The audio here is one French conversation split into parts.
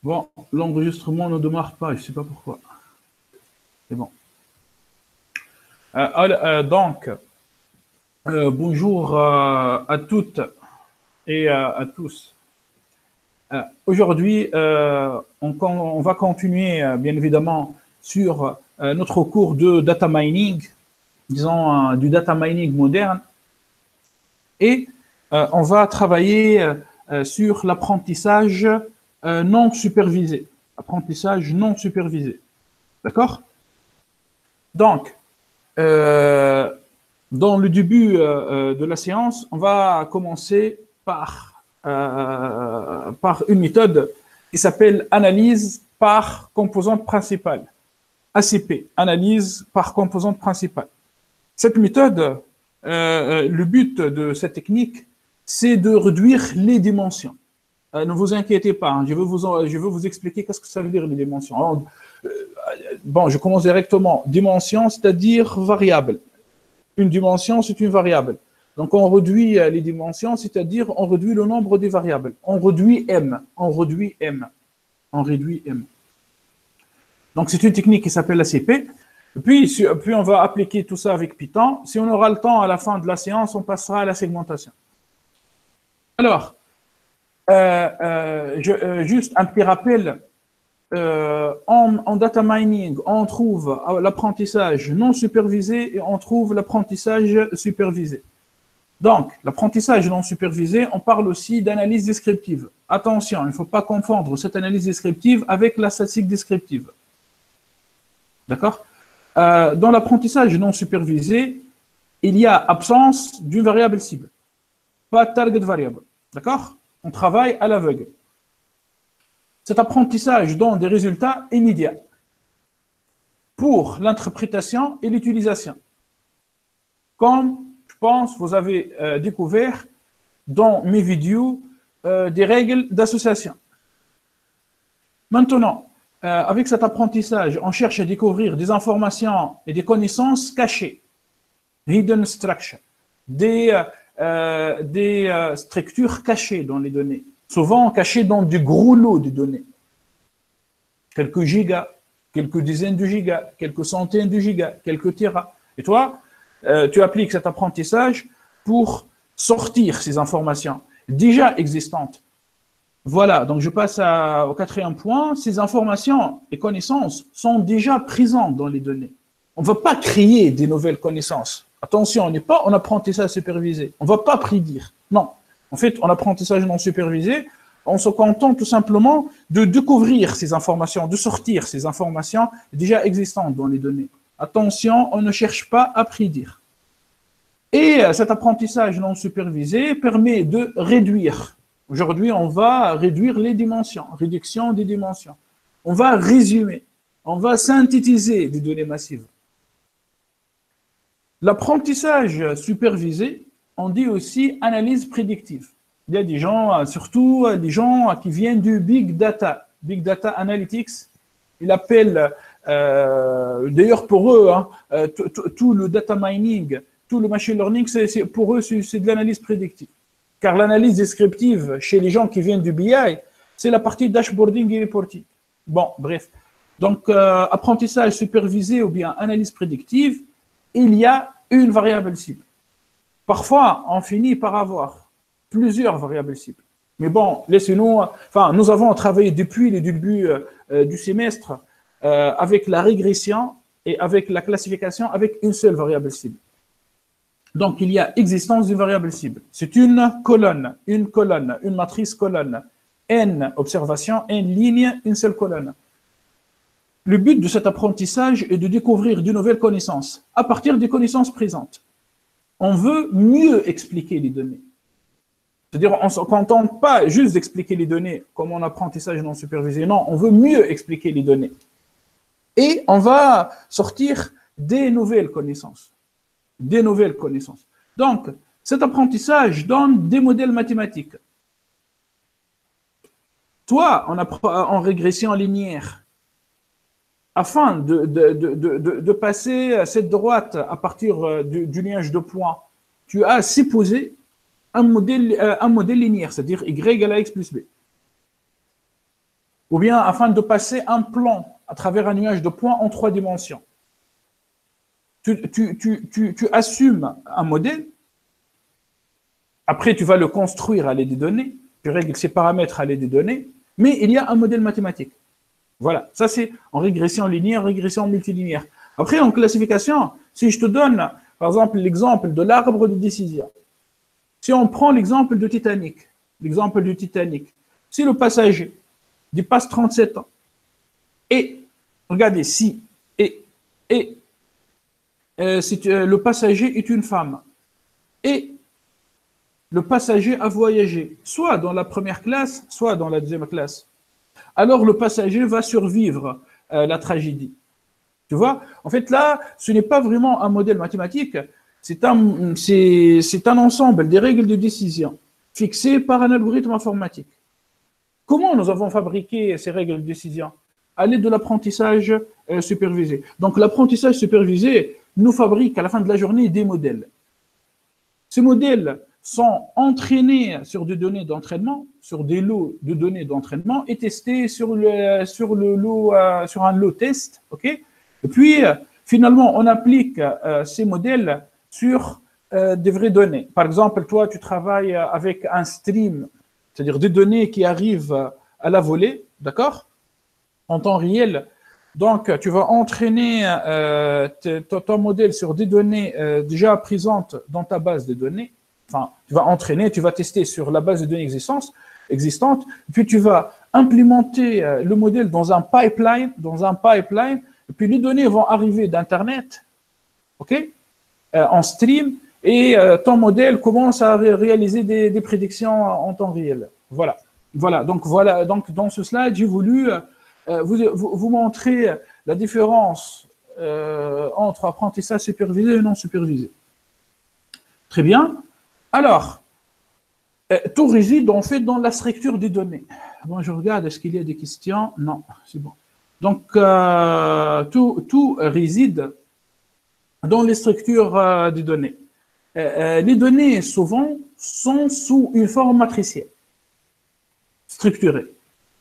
Bon, l'enregistrement ne démarre pas, je ne sais pas pourquoi. C'est bon. Donc, bonjour à toutes et à tous. Aujourd'hui, on va continuer, bien évidemment, sur notre cours de data mining, disons du data mining moderne, et on va travailler sur l'apprentissage non supervisé. Apprentissage non supervisé. D'accord? Donc, dans le début de la séance, on va commencer par une méthode qui s'appelle analyse par composante principale. ACP, analyse par composante principale. Cette méthode, le but de cette technique, c'est de réduire les dimensions. Ne vous inquiétez pas, hein, je vais vous expliquer qu'est-ce que ça veut dire les dimensions. Alors, bon, je commence directement. Dimension, c'est-à-dire variable. Une dimension, c'est une variable. Donc, on réduit les dimensions, c'est-à-dire on réduit le nombre des variables. On réduit M. On réduit M. On réduit M. Donc, c'est une technique qui s'appelle ACP. Puis, on va appliquer tout ça avec Python. Si on aura le temps à la fin de la séance, on passera à la segmentation. Alors, juste un petit rappel. En data mining, on trouve l'apprentissage non supervisé et on trouve l'apprentissage supervisé. Donc, l'apprentissage non supervisé, on parle aussi d'analyse descriptive. Attention, il ne faut pas confondre cette analyse descriptive avec la statistique descriptive. D'accord? Dans l'apprentissage non supervisé, il y a absence d'une variable cible. Pas de target variable. D'accord? On travaille à l'aveugle. Cet apprentissage donne des résultats immédiats pour l'interprétation et l'utilisation. Comme, je pense, vous avez découvert dans mes vidéos des règles d'association. Maintenant, avec cet apprentissage, on cherche à découvrir des informations et des connaissances cachées, hidden structure, des structures cachées dans les données, souvent cachées dans du gros lot de données. Quelques gigas, quelques dizaines de gigas, quelques centaines de gigas, quelques téras. Et toi, tu appliques cet apprentissage pour sortir ces informations déjà existantes. Voilà, donc je passe au quatrième point. Ces informations et connaissances sont déjà présentes dans les données. On ne va pas créer des nouvelles connaissances. Attention, on n'est pas en apprentissage supervisé. On ne va pas prédire. Non. En fait, en apprentissage non supervisé, on se contente tout simplement de découvrir ces informations, de sortir ces informations déjà existantes dans les données. Attention, on ne cherche pas à prédire. Et cet apprentissage non supervisé permet de réduire. Aujourd'hui, on va réduire les dimensions, réduction des dimensions. On va résumer, on va synthétiser des données massives. L'apprentissage supervisé, on dit aussi analyse prédictive. Il y a des gens, surtout des gens qui viennent du Big Data Analytics. Ils appellent, d'ailleurs pour eux, tout le data mining, tout le machine learning, pour eux, c'est de l'analyse prédictive. Car l'analyse descriptive, chez les gens qui viennent du BI, c'est la partie dashboarding et reporting. Bon, bref. Donc, apprentissage supervisé ou bien analyse prédictive, il y a une variable cible. Parfois, on finit par avoir plusieurs variables cibles. Mais bon, laissez-nous... Enfin, nous avons travaillé depuis le début du semestre avec la régression et avec la classification avec une seule variable cible. Donc, il y a existence d'une variable cible. C'est une colonne, une matrice colonne. N observations, N lignes, une seule colonne. Le but de cet apprentissage est de découvrir de nouvelles connaissances à partir des connaissances présentes. On veut mieux expliquer les données. C'est-à-dire, on ne se contente pas juste d'expliquer les données comme en apprentissage non supervisé. Non, on veut mieux expliquer les données. Et on va sortir des nouvelles connaissances. Des nouvelles connaissances. Donc, cet apprentissage donne des modèles mathématiques. Toi, en régression linéaire, afin de passer cette droite à partir du liège de points, tu as supposé un modèle linéaire, c'est-à-dire y égale à x plus b. Ou bien afin de passer un plan à travers un nuage de points en 3 dimensions. Tu assumes un modèle, après tu vas le construire à l'aide des données, tu règles ses paramètres à l'aide des données, mais il y a un modèle mathématique. Voilà, ça c'est en régression linéaire, régression multilinéaire. Après, en classification, si je te donne, par exemple, l'exemple de l'arbre de décision, si on prend l'exemple du Titanic, si le passager dépasse 37 ans, et, regardez, si le passager est une femme, et le passager a voyagé, soit dans la première classe, soit dans la deuxième classe, alors le passager va survivre la tragédie. Tu vois, en fait, là, ce n'est pas vraiment un modèle mathématique, c'est un ensemble des règles de décision fixées par un algorithme informatique. Comment nous avons fabriqué ces règles de décision? À l'aide de l'apprentissage supervisé. Donc, l'apprentissage supervisé nous fabrique à la fin de la journée des modèles. Ces modèles sont entraînés sur des données d'entraînement, sur des lots de données d'entraînement et testés sur un lot test, ok? Et puis, finalement, on applique ces modèles sur des vraies données. Par exemple, toi, tu travailles avec un stream, c'est-à-dire des données qui arrivent à la volée, d'accord? En temps réel. Donc, tu vas entraîner ton modèle sur des données déjà présentes dans ta base de données. Enfin, tu vas entraîner, tu vas tester sur la base de données existante, puis tu vas implémenter le modèle dans un pipeline, et puis les données vont arriver d'Internet, ok, en stream, et ton modèle commence à réaliser des prédictions en temps réel. Voilà. Donc, dans ce slide, j'ai voulu vous montrer la différence entre apprentissage supervisé et non supervisé. Très bien. Alors, tout réside en fait dans la structure des données. Bon, je regarde, est-ce qu'il y a des questions? Non, c'est bon. Donc, tout réside dans les structures des données. Les données, souvent, sont sous une forme matricielle, structurée.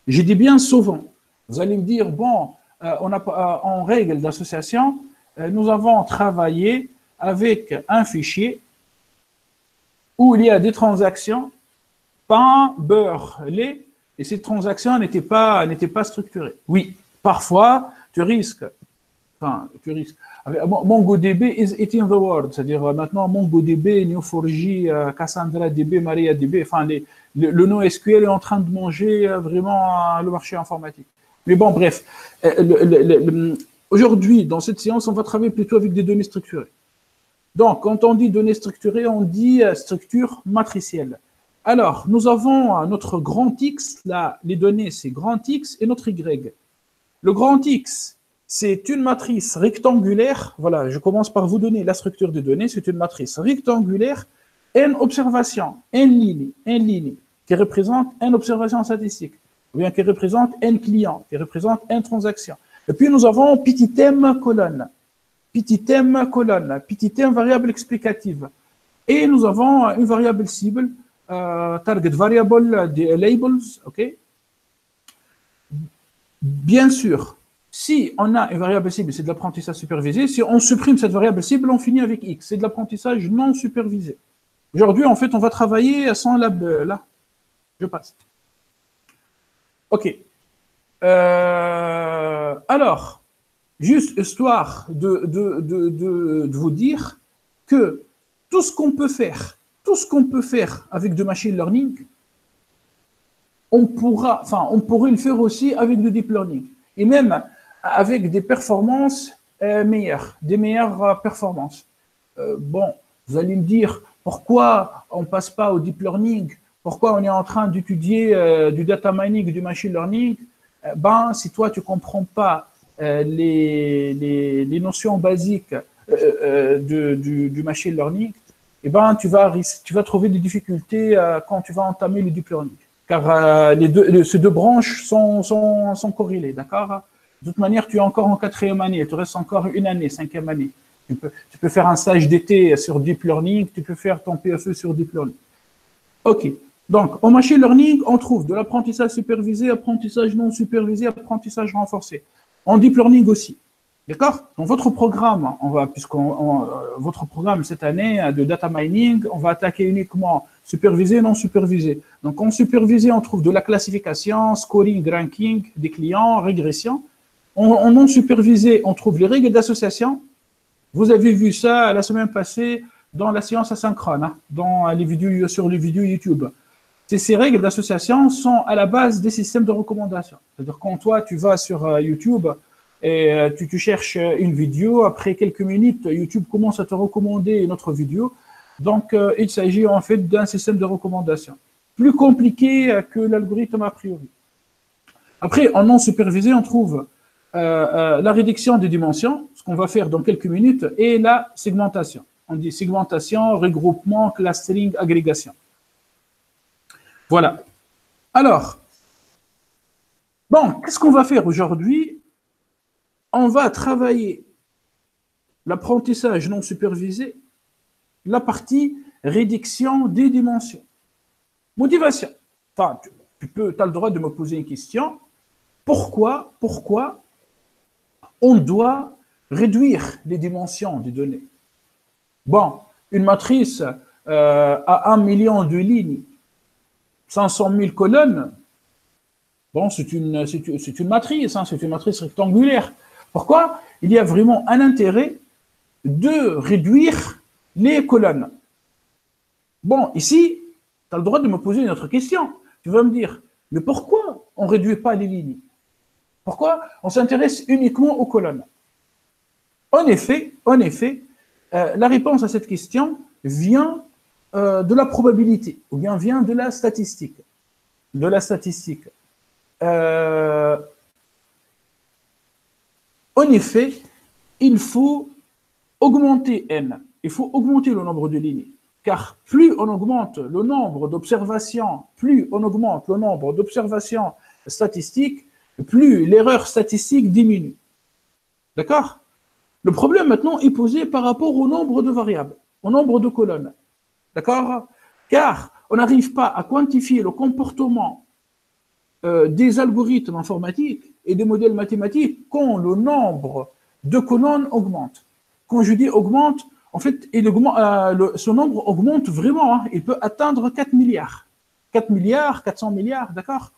J'ai dit bien souvent. Vous allez me dire, bon, en règle d'association, nous avons travaillé avec un fichier où il y a des transactions, pain, beurre, lait, et ces transactions n'étaient pas structurées. Oui, parfois, tu risques. MongoDB is eating the world, c'est-à-dire maintenant MongoDB, Neo4j, CassandraDB, MariaDB, enfin le NoSQL est en train de manger vraiment le marché informatique. Mais bon, bref, aujourd'hui, dans cette séance, on va travailler plutôt avec des données structurées. Donc, quand on dit données structurées, on dit structure matricielle. Alors, nous avons notre grand X, là, les données, c'est grand X et notre Y. Le grand X, c'est une matrice rectangulaire. Voilà, je commence par vous donner la structure des données. C'est une matrice rectangulaire, n observations, n lignes, qui représente n observations statistiques, ou bien qui représente n clients, qui représente n transactions. Et puis, nous avons petit m colonne. Petit m variable explicative. Et nous avons une variable cible, target variable, des labels, ok? Bien sûr, si on a une variable cible, c'est de l'apprentissage supervisé. Si on supprime cette variable cible, on finit avec X. C'est de l'apprentissage non supervisé. Aujourd'hui, en fait, on va travailler sans lab. Là, je passe. OK. Alors, juste histoire de vous dire que tout ce qu'on peut faire avec du machine learning, on pourrait le faire aussi avec du deep learning. Et même avec des performances meilleures, des meilleures performances. Bon, vous allez me dire, pourquoi on ne passe pas au deep learning? Pourquoi on est en train d'étudier du data mining, du machine learning? Si toi, tu ne comprends pas les notions basiques du machine learning, tu vas trouver des difficultés quand tu vas entamer le deep learning. Car ces deux branches sont corrélées, d'accord? De toute manière, tu es encore en 4e année, il te reste encore une année, 5e année. Tu peux faire un stage d'été sur deep learning, tu peux faire ton PFE sur deep learning. OK. Donc, en machine learning, on trouve de l'apprentissage supervisé, apprentissage non supervisé, apprentissage renforcé. En deep learning aussi. D'accord? Dans votre programme, votre programme cette année de data mining, on va attaquer uniquement supervisé et non supervisé. Donc, en supervisé, on trouve de la classification, scoring, ranking des clients, régression. En non supervisé, on trouve les règles d'association. Vous avez vu ça la semaine passée dans la science asynchrone, hein, sur les vidéos YouTube. Ces règles d'association sont à la base des systèmes de recommandation. C'est-à-dire quand toi, tu vas sur YouTube et tu cherches une vidéo, après quelques minutes, YouTube commence à te recommander une autre vidéo. Donc, il s'agit en fait d'un système de recommandation. Plus compliqué que l'algorithme a priori. Après, en non supervisé, on trouve la réduction des dimensions, ce qu'on va faire dans quelques minutes, et la segmentation. On dit segmentation, regroupement, clustering, agrégation. Voilà. Alors, bon, qu'est-ce qu'on va faire aujourd'hui? On va travailler l'apprentissage non supervisé, la partie réduction des dimensions. Motivation. Enfin, tu as le droit de me poser une question. Pourquoi on doit réduire les dimensions des données? Bon, une matrice à 1 million de lignes, 500 000 colonnes, bon, c'est une matrice, hein, c'est une matrice rectangulaire. Pourquoi? Il y a vraiment un intérêt de réduire les colonnes. Bon, ici, tu as le droit de me poser une autre question. Tu vas me dire, mais pourquoi on ne réduit pas les lignes? Pourquoi on s'intéresse uniquement aux colonnes? En effet, la réponse à cette question vient de la probabilité, ou bien vient de la statistique. En effet, il faut augmenter n, il faut augmenter le nombre de lignes, car plus on augmente le nombre d'observations, statistiques, plus l'erreur statistique diminue. D'accord? Le problème maintenant est posé par rapport au nombre de variables, au nombre de colonnes. D'accord? Car on n'arrive pas à quantifier le comportement des algorithmes informatiques et des modèles mathématiques quand le nombre de colonnes augmente. Quand je dis augmente, en fait, ce nombre augmente vraiment. Hein, il peut atteindre 4 milliards. 4 milliards, 400 milliards, d'accord?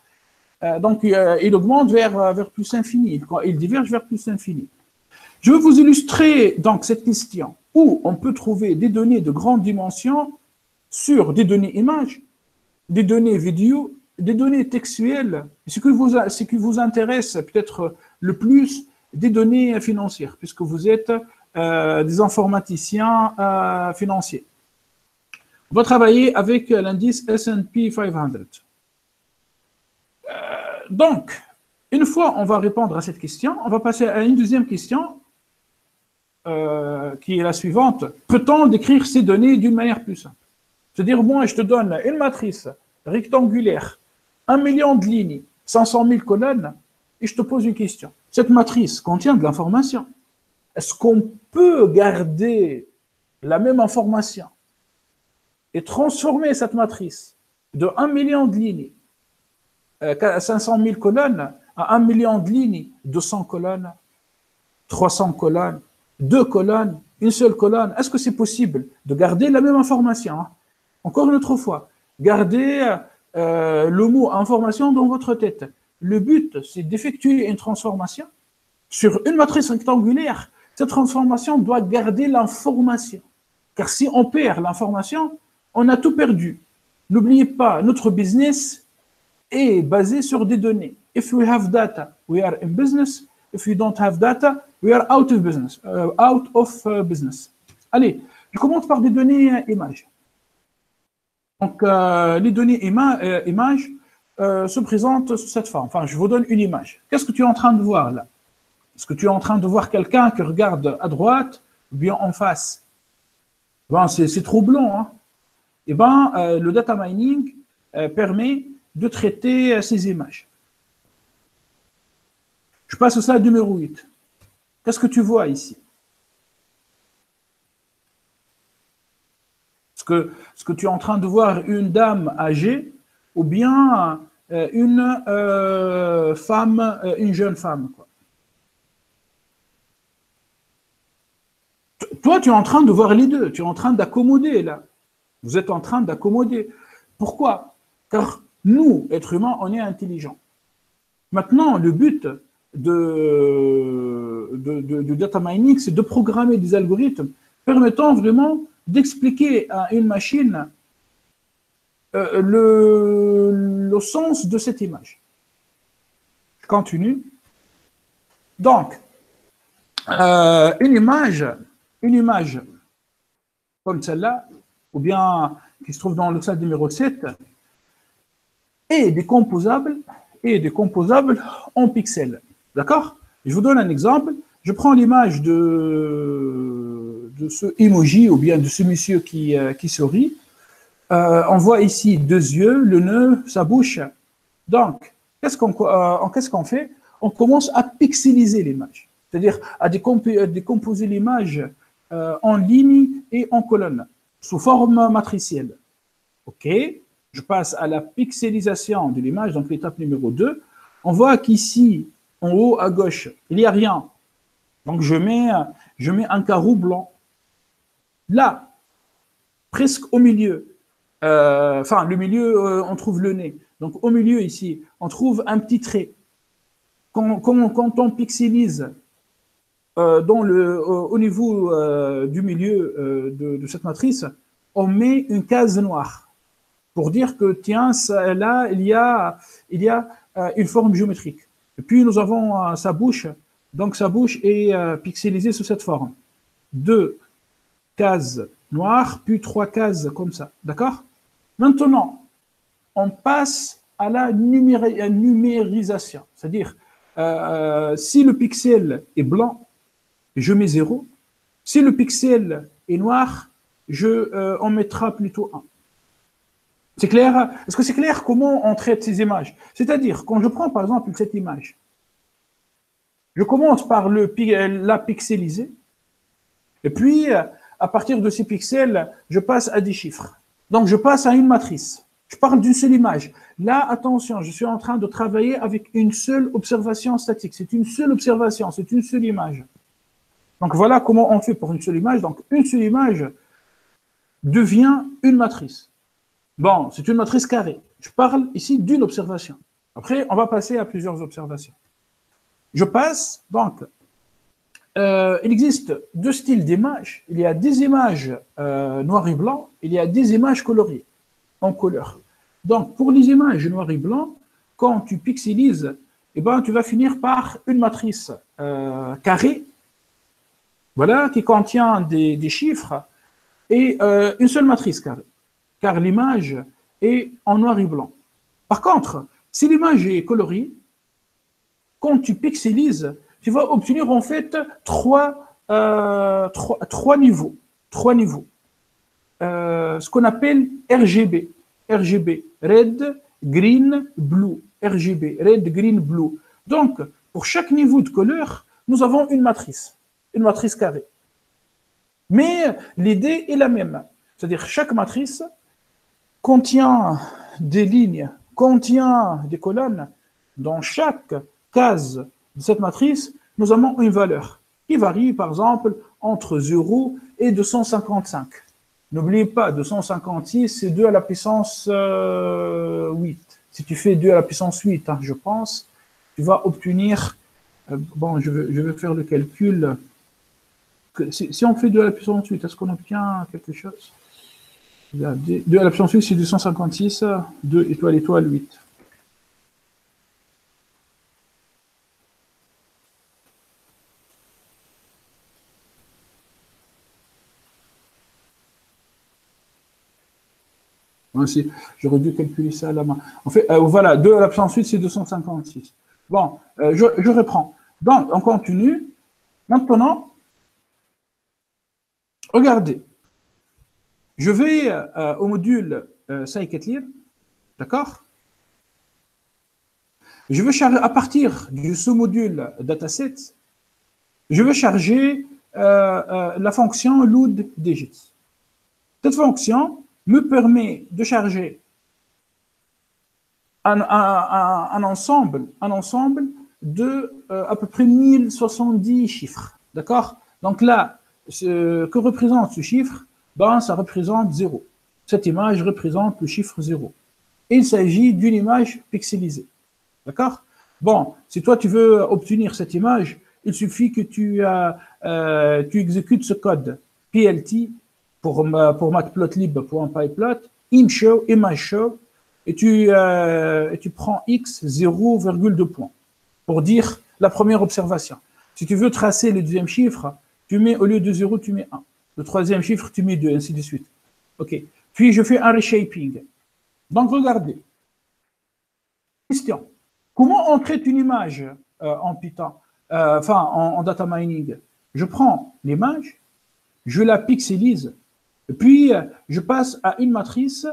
Donc, il augmente vers plus infini. Il diverge vers plus infini. Je vais vous illustrer donc cette question où on peut trouver des données de grande dimension sur des données images, des données vidéo, des données textuelles, ce qui vous intéresse peut-être le plus, des données financières, puisque vous êtes des informaticiens financiers. On va travailler avec l'indice S&P 500. Donc, une fois on va répondre à cette question, on va passer à une deuxième question qui est la suivante. Peut-on décrire ces données d'une manière plus simple? C'est-à-dire, moi, je te donne une matrice rectangulaire, 1 million de lignes, 500 000 colonnes, et je te pose une question. Cette matrice contient de l'information. Est-ce qu'on peut garder la même information et transformer cette matrice de 1 million de lignes, 500 000 colonnes, à 1 million de lignes, 200 colonnes, 300 colonnes, 2 colonnes, une seule colonne? Est-ce que c'est possible de garder la même information? Encore une autre fois, gardez le mot information dans votre tête. Le but, c'est d'effectuer une transformation sur une matrice rectangulaire. Cette transformation doit garder l'information. Car si on perd l'information, on a tout perdu. N'oubliez pas, notre business est basé sur des données. If we have data, we are in business. If we don't have data, we are out of business. Allez, je commence par des données images. Donc, les données images se présentent sous cette forme. Enfin, je vous donne une image. Qu'est-ce que tu es en train de voir là? Est-ce que tu es en train de voir quelqu'un qui regarde à droite ou bien en face? Ben, c'est troublant. Hein? Eh ben, le data mining permet de traiter ces images. Je passe au slide numéro 8. Qu'est-ce que tu vois ici? Est-ce que tu es en train de voir une dame âgée ou bien une femme, une jeune femme, quoi. Toi, tu es en train de voir les deux, tu es en train d'accommoder là. Vous êtes en train d'accommoder. Pourquoi? Car nous, êtres humains, on est intelligents. Maintenant, le but de data mining, c'est de programmer des algorithmes permettant vraiment d'expliquer à une machine le sens de cette image. Je continue. Donc, une image comme celle-là, ou bien qui se trouve dans le slide numéro 7, est décomposable en pixels. D'accord? Je vous donne un exemple. Je prends l'image de ce emoji ou bien de ce monsieur qui sourit. On voit ici deux yeux, le nez, sa bouche. Donc, qu'est-ce qu'on fait? On commence à pixeliser l'image, c'est-à-dire à décomposer l'image en lignes et en colonnes, sous forme matricielle. OK? Je passe à la pixelisation de l'image, donc l'étape numéro 2. On voit qu'ici, en haut à gauche, il n'y a rien. Donc, je mets un carreau blanc. Là, presque au milieu, le milieu, on trouve le nez. Donc, au milieu ici, on trouve un petit trait. Quand on pixelise au niveau du milieu de cette matrice, on met une case noire pour dire que, tiens, là, il y a une forme géométrique. Et puis, nous avons sa bouche. Donc, sa bouche est pixelisée sous cette forme. 2 cases noires, puis 3 cases comme ça. D'accord? Maintenant, on passe à la numérisation. C'est-à-dire, si le pixel est blanc, je mets 0. Si le pixel est noir, on mettra plutôt 1. C'est clair? Est-ce que c'est clair comment on traite ces images? C'est-à-dire, quand je prends par exemple cette image, je commence par la pixeliser, et puis à partir de ces pixels, je passe à des chiffres. Donc je passe à une matrice. Je parle d'une seule image. Là, attention, je suis en train de travailler avec une seule observation statique. C'est une seule observation, c'est une seule image. Donc voilà comment on fait pour une seule image. Donc une seule image devient une matrice. Bon, c'est une matrice carrée. Je parle ici d'une observation. Après, on va passer à plusieurs observations. Je passe, donc, il existe deux styles d'images. Il y a des images noir et blanc, il y a des images colorées, en couleur. Donc, pour les images noir et blanc, quand tu pixelises, eh ben, tu vas finir par une matrice carrée, voilà, qui contient des chiffres, et une seule matrice carrée, car l'image est en noir et blanc. Par contre, si l'image est colorée, quand tu pixelises, tu vas obtenir en fait trois niveaux. Ce qu'on appelle RGB. RGB, Red, Green, Blue. RGB, Red, Green, Blue. Donc, pour chaque niveau de couleur, nous avons une matrice carrée. Mais l'idée est la même. C'est-à-dire chaque matrice contient des lignes, contient des colonnes. Dans chaque case de cette matrice, nous avons une valeur qui varie, par exemple, entre 0 et 255. N'oubliez pas, 256, c'est 2 à la puissance 8. Si tu fais 2 à la puissance 8, hein, je pense, tu vas obtenir... bon, je vais faire le calcul. Si on fait 2 à la puissance 8, est-ce qu'on obtient quelque chose? 2 à la puissance 8, c'est 256, 2 étoile 8. J'aurais dû calculer ça à la main. En fait, voilà, 2 à la puissance 8, c'est 256. Bon, je reprends. Donc, on continue. Maintenant, regardez. Je vais au module scikit-learn, d'accord? Je veux charger, à partir du sous-module dataset, je veux charger la fonction load digits. Cette fonction me permet de charger un ensemble de à peu près 1070 chiffres. D'accord? Donc là, que représente ce chiffre? Ben, ça représente 0. Cette image représente le chiffre 0. Il s'agit d'une image pixelisée. D'accord? Bon, si toi tu veux obtenir cette image, il suffit que tu exécutes ce code PLT pour matplotlib.pyplot, imshow, imageshow, et tu prends x 0,2 points pour dire la première observation. Si tu veux tracer le deuxième chiffre, tu mets au lieu de 0, tu mets 1. Le troisième chiffre, tu mets 2, ainsi de suite. OK. Puis je fais un reshaping. Donc regardez. Question. Comment on traite une image en Python, en data mining? Je prends l'image, je la pixelise, et puis je passe à une matrice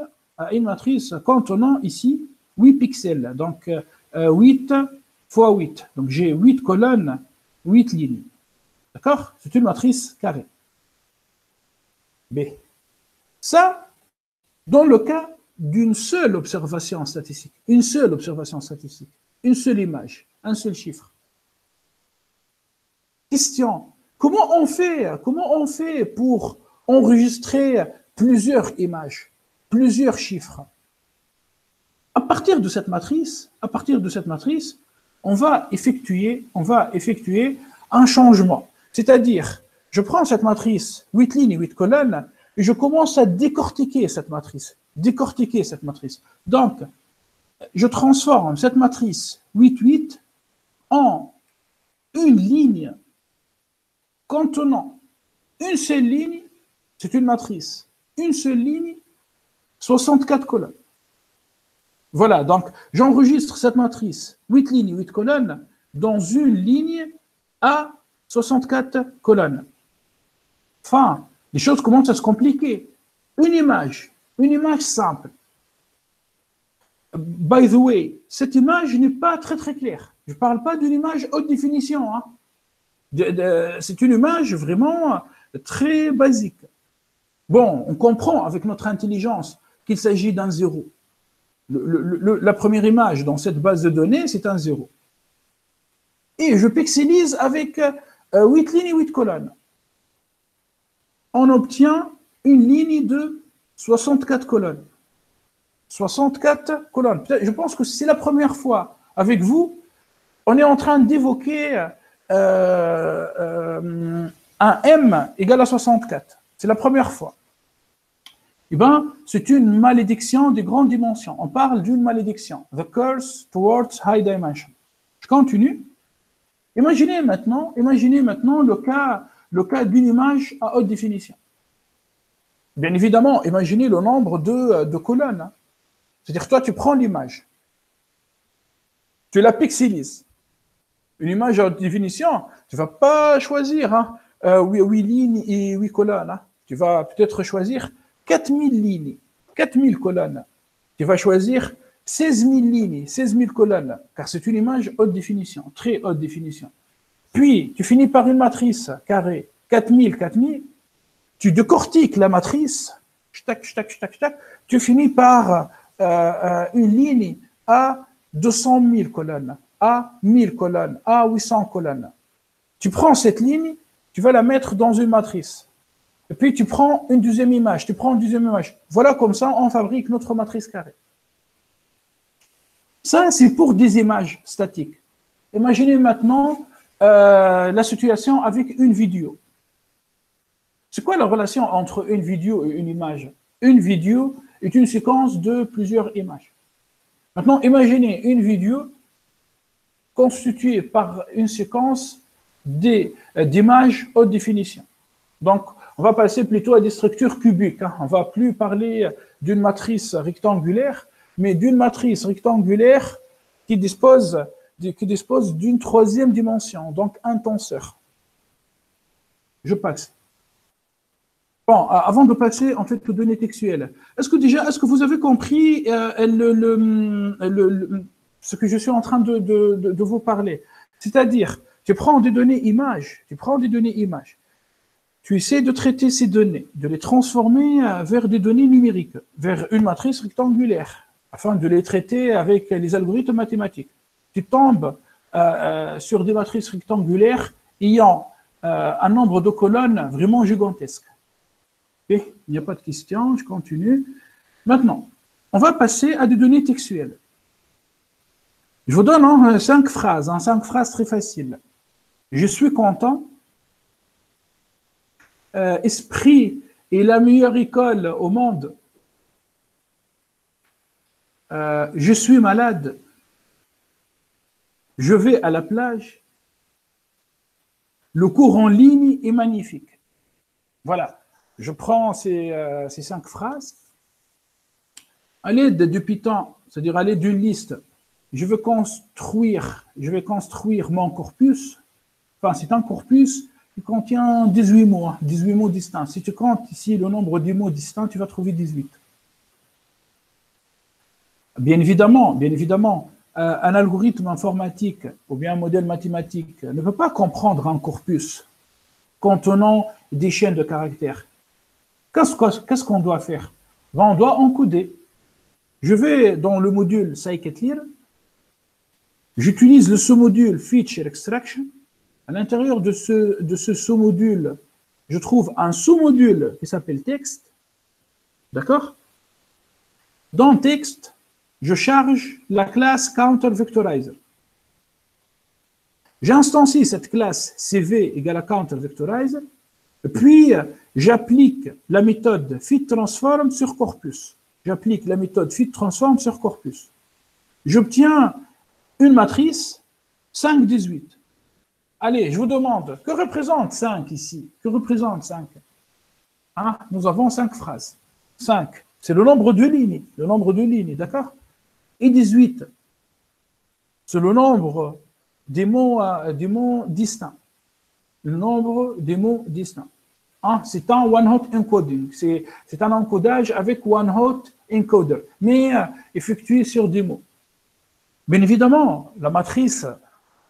contenant ici 8 pixels. Donc 8 fois 8. Donc j'ai 8 colonnes, 8 lignes. D'accord? C'est une matrice carrée. B. Ça, dans le cas d'une seule observation statistique, une seule observation statistique, une seule image, un seul chiffre. Question, comment on fait pour enregistrer plusieurs images, plusieurs chiffres? À partir de cette matrice, on va effectuer un changement. C'est-à-dire, je prends cette matrice, 8 lignes et 8 colonnes, et je commence à décortiquer cette matrice. Donc, je transforme cette matrice 8-8 en une ligne contenant une seule ligne, c'est une matrice, une seule ligne, 64 colonnes. Voilà, donc j'enregistre cette matrice 8 lignes, 8 colonnes dans une ligne à 64 colonnes. Enfin, les choses commencent à se compliquer. Une image simple. By the way, cette image n'est pas très très claire. Je ne parle pas d'une image haute définition. Hein. C'est une image vraiment très basique. Bon, on comprend avec notre intelligence qu'il s'agit d'un 0. La première image dans cette base de données, c'est un 0. Et je pixelise avec 8 lignes et 8 colonnes. On obtient une ligne de 64 colonnes. 64 colonnes. Je pense que c'est la première fois avec vous, on est en train d'évoquer un M égale à 64. C'est la première fois. Eh bien, c'est une malédiction de grande dimension. On parle d'une malédiction. The curse towards high dimension. Je continue. Imaginez maintenant le cas d'une image à haute définition. Bien évidemment, imaginez le nombre de colonnes. Hein. C'est-à-dire, toi, tu prends l'image, tu la pixelises. Une image à haute définition, tu ne vas pas choisir 8 lignes et 8 colonnes. Hein. Tu vas peut-être choisir 4000 lignes, 4000 colonnes. Tu vas choisir 16 000 lignes, 16 000 colonnes, car c'est une image haute définition, très haute définition. Puis, tu finis par une matrice carrée, 4000, 4000. Tu décortiques la matrice, tu finis par une ligne à 200 000 colonnes, à 1000 colonnes, à 800 colonnes. Tu prends cette ligne, tu vas la mettre dans une matrice. Et puis tu prends une deuxième image, Voilà comme ça, on fabrique notre matrice carrée. Ça, c'est pour des images statiques. Imaginez maintenant la situation avec une vidéo. C'est quoi la relation entre une vidéo et une image? Une vidéo est une séquence de plusieurs images. Maintenant, imaginez une vidéo constituée par une séquence d'images haute définition. Donc, on va passer plutôt à des structures cubiques. Hein. On ne va plus parler d'une matrice rectangulaire, mais d'une matrice rectangulaire qui dispose d'une troisième dimension, donc un tenseur. Je passe. Bon, avant de passer en fait aux données textuelles, est-ce que vous avez compris ce que je suis en train de vous parler? C'est-à-dire, tu prends des données images, tu essaies de traiter ces données, de les transformer vers des données numériques, vers une matrice rectangulaire, afin de les traiter avec les algorithmes mathématiques. Tu tombes sur des matrices rectangulaires ayant un nombre de colonnes vraiment gigantesque. Okay. Il n'y a pas de question, je continue. Maintenant, on va passer à des données textuelles. Je vous donne 5 phrases, 5 phrases très faciles. Je suis content. Esprit est la meilleure école au monde. Je suis malade. Je vais à la plage. Le cours en ligne est magnifique. Voilà. Je prends ces 5 phrases. À l'aide du Python, c'est-à-dire à l'aide d'une liste, je vais construire mon corpus. Enfin, c'est un corpus qui contient 18 mots distincts. Si tu comptes ici le nombre de mots distincts, tu vas trouver 18. Bien évidemment, un algorithme informatique ou bien un modèle mathématique ne peut pas comprendre un corpus contenant des chaînes de caractères. Qu'est-ce qu'on doit faire? On doit encoder. Je vais dans le module scikit-learn, j'utilise le sous-module feature extraction. À l'intérieur de ce sous-module, je trouve un sous-module qui s'appelle texte. D'accord? Dans texte, je charge la classe counterVectorizer. J'instancie cette classe CV égale à counterVectorizer, puis j'applique la méthode fitTransform sur corpus. J'applique la méthode fitTransform sur corpus. J'obtiens une matrice 5, 18. Allez, je vous demande, que représente 5 ici? Que représente 5? Hein? Nous avons 5 phrases. 5, c'est le nombre de lignes, d'accord? Et 18, c'est le nombre des mots distincts. Le nombre des mots distincts. Hein? C'est un one-hot encoding. C'est un encodage avec one-hot encoder, mais effectué sur des mots. Bien évidemment, la matrice,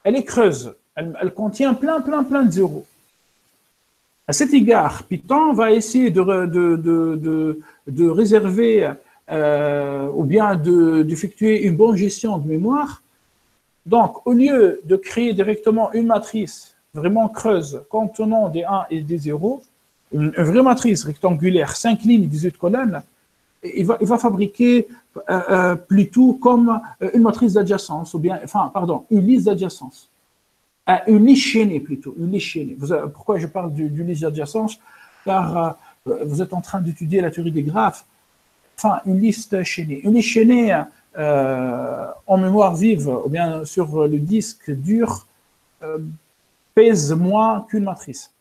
elle est creuse. Elle contient plein de zéros. À cet égard, Python va essayer de réserver ou bien d'effectuer une bonne gestion de mémoire. Donc, au lieu de créer directement une matrice vraiment creuse contenant des 1 et des 0, une vraie matrice rectangulaire, 5 lignes, 18 colonnes, il va fabriquer plutôt comme une matrice d'adjacence, ou bien, une liste d'adjacence. Une liste chaînée plutôt, une liste chaînée. Pourquoi je parle d'une liste d'adjacence? Car vous êtes en train d'étudier la théorie des graphes. Enfin, une liste chaînée. Une liste chaînée en mémoire vive, ou bien sur le disque dur, pèse moins qu'une matrice.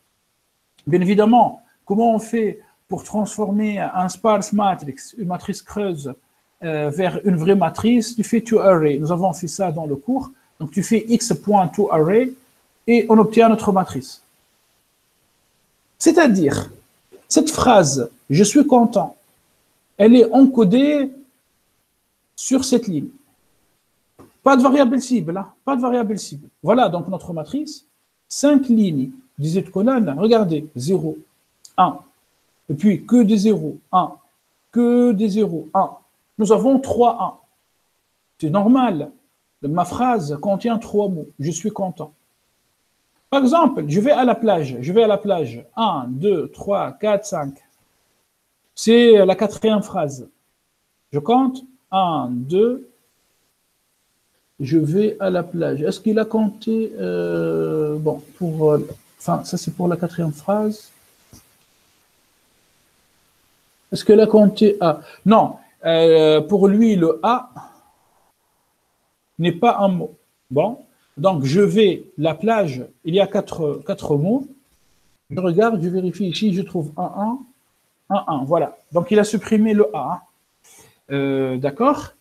Bien évidemment, comment on fait pour transformer un sparse matrix, une matrice creuse, vers une vraie matrice? Tu fais toArray. Nous avons fait ça dans le cours. Donc, tu fais x.toArray et on obtient notre matrice. C'est-à-dire, cette phrase « je suis content », elle est encodée sur cette ligne. Pas de variable cible, hein? Pas de variable cible. Voilà donc notre matrice. 5 lignes, 18 colonnes. Regardez, 0, 1. Et puis, que des 0, 1. Que des 0, 1. Nous avons 3 1. C'est normal. Ma phrase contient 3 mots. Je suis content. Par exemple, je vais à la plage. 1, 2, 3, 4, 5. C'est la 4e phrase. Je compte. 1, 2. Je vais à la plage. Est-ce qu'il a compté ça c'est pour la 4e phrase. Est-ce qu'il a compté A? Non. Pour lui, le A n'est pas un mot. Bon, donc je vais, la plage, il y a 4 mots. Je regarde, je vérifie ici, je trouve 1, 1, voilà. Donc il a supprimé le A. D'accord?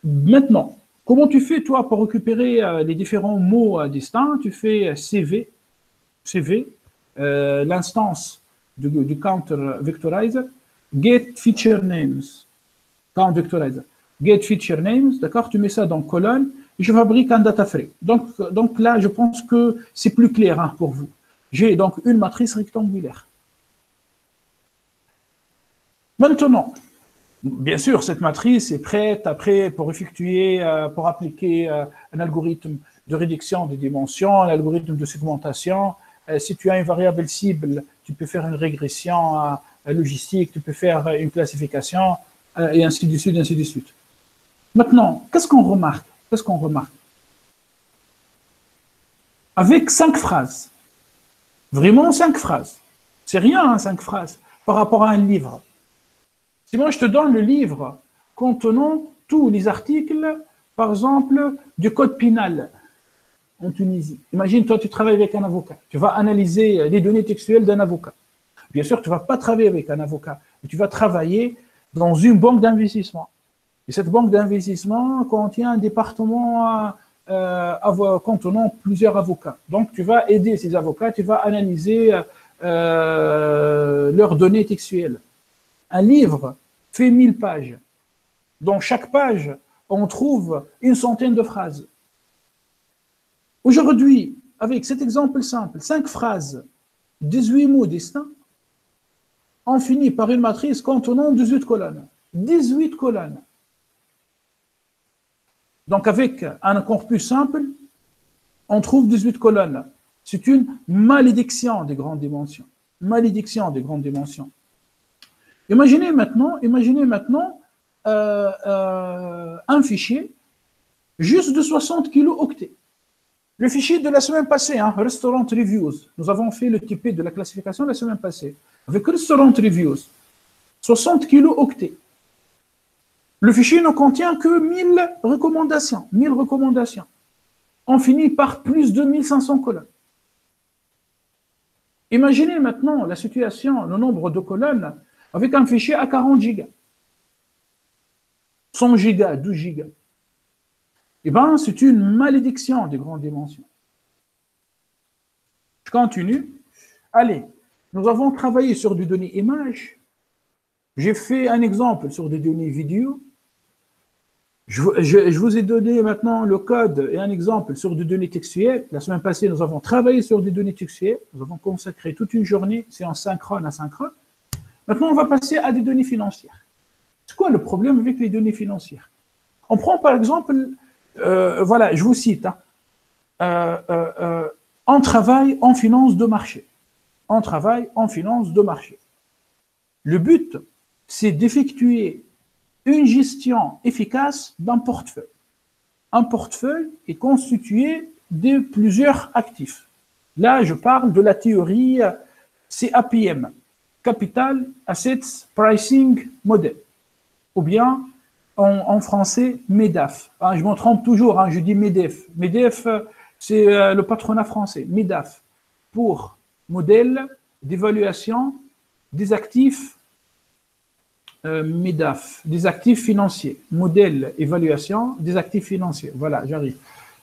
Maintenant, comment tu fais, toi, pour récupérer les différents mots distincts? Tu fais CV, l'instance du counter-vectorizer, get feature names, counter-vectorizer. Get feature names, d'accord, tu mets ça dans colonne, et je fabrique un data frame. Donc là, je pense que c'est plus clair pour vous. J'ai donc une matrice rectangulaire. Maintenant, bien sûr, cette matrice est prête après pour effectuer, pour appliquer un algorithme de réduction des dimensions, un algorithme de segmentation. Si tu as une variable cible, tu peux faire une régression logistique, tu peux faire une classification, et ainsi de suite, ainsi de suite. Maintenant, qu'est-ce qu'on remarque? Qu'est-ce qu'on remarque? Avec 5 phrases, vraiment 5 phrases, c'est rien, hein, 5 phrases, par rapport à un livre. Si moi je te donne le livre contenant tous les articles, par exemple, du code pénal en Tunisie. Imagine, toi, tu travailles avec un avocat. Tu vas analyser les données textuelles d'un avocat. Bien sûr, tu ne vas pas travailler avec un avocat, mais tu vas travailler dans une banque d'investissement. Et cette banque d'investissement contient un département contenant plusieurs avocats. Donc, tu vas aider ces avocats, tu vas analyser leurs données textuelles. Un livre fait 1000 pages. Dans chaque page, on trouve une centaine de phrases. Aujourd'hui, avec cet exemple simple, 5 phrases, 18 mots distincts, on finit par une matrice contenant 18 colonnes. 18 colonnes. Donc, avec un corpus simple, on trouve 18 colonnes. C'est une malédiction des grandes dimensions. Malédiction des grandes dimensions. Imaginez maintenant un fichier juste de 60 kilo-octets. Le fichier de la semaine passée, hein, Restaurant Reviews, nous avons fait le TP de la classification la semaine passée. Avec Restaurant Reviews, 60 kilo-octets. Le fichier ne contient que 1000 recommandations. 1000 recommandations. On finit par plus de 1500 colonnes. Imaginez maintenant la situation, le nombre de colonnes avec un fichier à 40 gigas. 100 gigas, 12 gigas. Eh bien, c'est une malédiction des grandes dimensions. Je continue. Allez, nous avons travaillé sur des données images. J'ai fait un exemple sur des données vidéo. Je vous ai donné maintenant le code et un exemple sur des données textuelles. La semaine passée, nous avons travaillé sur des données textuelles. Nous avons consacré toute une journée, c'est en synchrone, asynchrone. Maintenant, on va passer à des données financières. C'est quoi le problème avec les données financières? On prend par exemple, voilà, je vous cite, hein, on travaille en finance de marché. On travaille en finance de marché. Le but, c'est d'effectuer une gestion efficace d'un portefeuille. Un portefeuille est constitué de plusieurs actifs. Là, je parle de la théorie CAPM, Capital Assets Pricing Model, ou bien en français MEDAF. Ah, je m'en trompe toujours, hein, je dis MEDEF. MEDEF, c'est le patronat français, MEDAF, pour modèle d'évaluation des actifs MEDAF, des actifs financiers, modèle évaluation des actifs financiers. Voilà, j'arrive.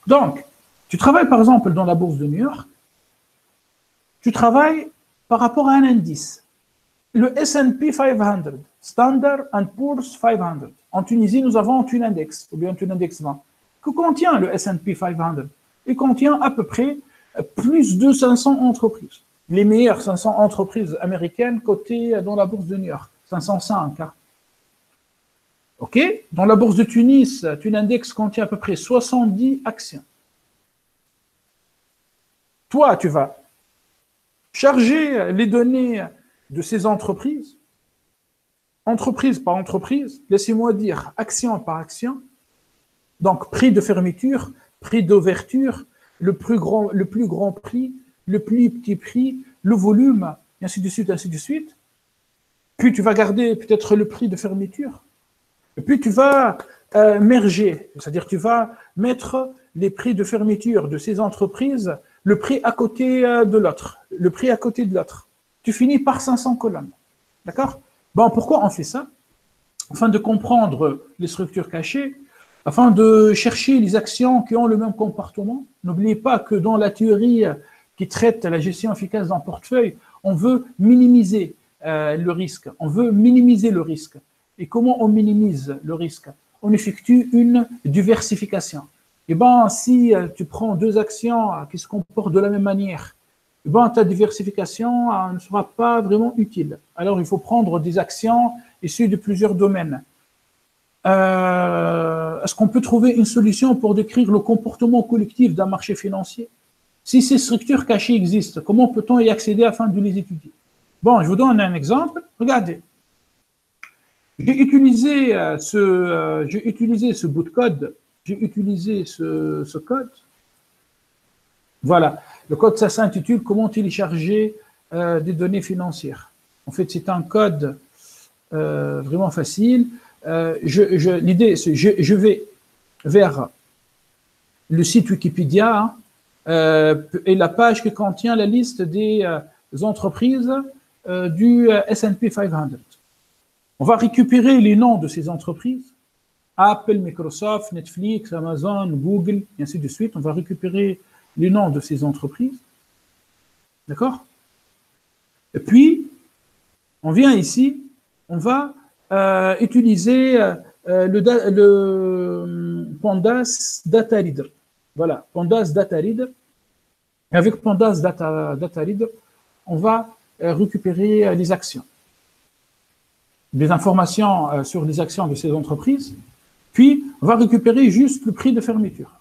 Donc, tu travailles par exemple dans la bourse de New York, tu travailles par rapport à un indice, le S&P 500, Standard & Poor's 500. En Tunisie, nous avons un index, ou bien un index 20. Que contient le S&P 500? Il contient à peu près plus de 500 entreprises. Les meilleures 500 entreprises américaines cotées dans la bourse de New York. 505. Hein. OK? Dans la bourse de Tunis, Tunindex contient à peu près 70 actions. Toi, tu vas charger les données de ces entreprises, entreprise par entreprise, laissez-moi dire action par action, donc prix de fermeture, prix d'ouverture, le plus grand prix, le plus petit prix, le volume, et ainsi de suite, ainsi de suite. Puis tu vas garder peut-être le prix de fermeture. Et puis tu vas merger, c'est-à-dire tu vas mettre les prix de fermeture de ces entreprises, le prix à côté de l'autre, le prix à côté de l'autre. Tu finis par 500 colonnes. D'accord? Bon, pourquoi on fait ça? Afin de comprendre les structures cachées, afin de chercher les actions qui ont le même comportement. N'oubliez pas que dans la théorie qui traite la gestion efficace d'un portefeuille, on veut minimiser le risque. On veut minimiser le risque. Et comment on minimise le risque? On effectue une diversification. Eh bien, si tu prends deux actions qui se comportent de la même manière, bon, ta diversification ne sera pas vraiment utile. Alors, il faut prendre des actions issues de plusieurs domaines. Est-ce qu'on peut trouver une solution pour décrire le comportement collectif d'un marché financier? Si ces structures cachées existent, comment peut-on y accéder afin de les étudier? Bon, je vous donne un exemple. Regardez. J'ai utilisé ce bout de code. J'ai utilisé ce code. Voilà. Le code, ça s'intitule « Comment télécharger des données financières ». En fait, c'est un code vraiment facile. L'idée, c'est je vais vers le site Wikipédia et la page qui contient la liste des entreprises du S&P 500. On va récupérer les noms de ces entreprises, Apple, Microsoft, Netflix, Amazon, Google, et ainsi de suite. On va récupérer les noms de ces entreprises. D'accord? Et puis, on vient ici, on va utiliser le Pandas Data Reader. Voilà, Pandas Data Reader. Et avec Pandas Data Reader, on va récupérer les actions, des informations sur les actions de ces entreprises, puis on va récupérer juste le prix de fermeture.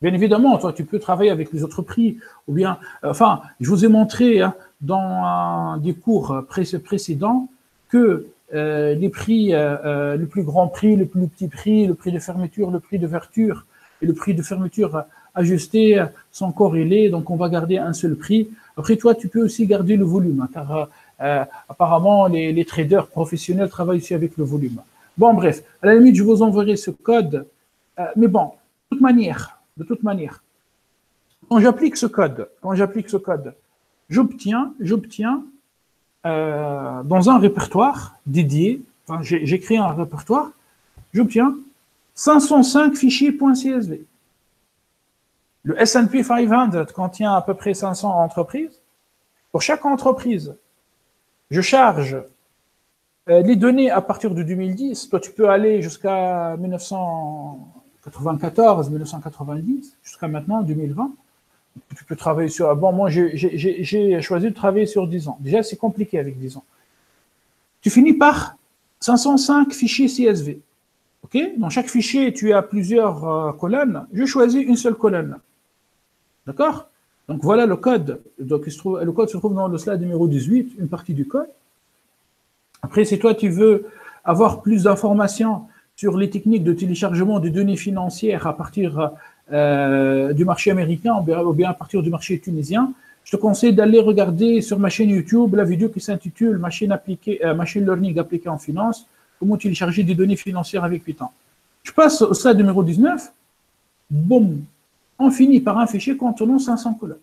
Bien évidemment, toi, tu peux travailler avec les autres prix, ou bien, enfin, je vous ai montré dans des cours précédents que les prix, le plus grand prix, le plus petit prix, le prix de fermeture, le prix d'ouverture et le prix de fermeture ajusté sont corrélés, donc on va garder un seul prix. Après, toi, tu peux aussi garder le volume, car apparemment, les traders professionnels travaillent aussi avec le volume. Bon, bref, à la limite, je vous enverrai ce code, mais bon, de toute manière, quand j'applique ce code, j'obtiens dans un répertoire dédié, enfin, j'ai créé un répertoire, j'obtiens 505 fichiers .csv. Le S&P 500 contient à peu près 500 entreprises. Pour chaque entreprise, je charge les données à partir de 2010. Toi, tu peux aller jusqu'à 1994, 1990, jusqu'à maintenant, 2020. Tu peux travailler sur... Bon, moi, j'ai choisi de travailler sur 10 ans. Déjà, c'est compliqué avec 10 ans. Tu finis par 505 fichiers CSV. OK? Dans chaque fichier, tu as plusieurs colonnes. Je choisis une seule colonne. D'accord? Donc, voilà le code. Donc, le code se trouve dans le slide numéro 18, une partie du code. Après, si toi, tu veux avoir plus d'informations sur les techniques de téléchargement des données financières à partir du marché américain ou bien à partir du marché tunisien, je te conseille d'aller regarder sur ma chaîne YouTube la vidéo qui s'intitule Machine Learning appliqué en finance, comment télécharger des données financières avec Python. Je passe au slide numéro 19. Boum. On finit par un fichier contenant 500 colonnes.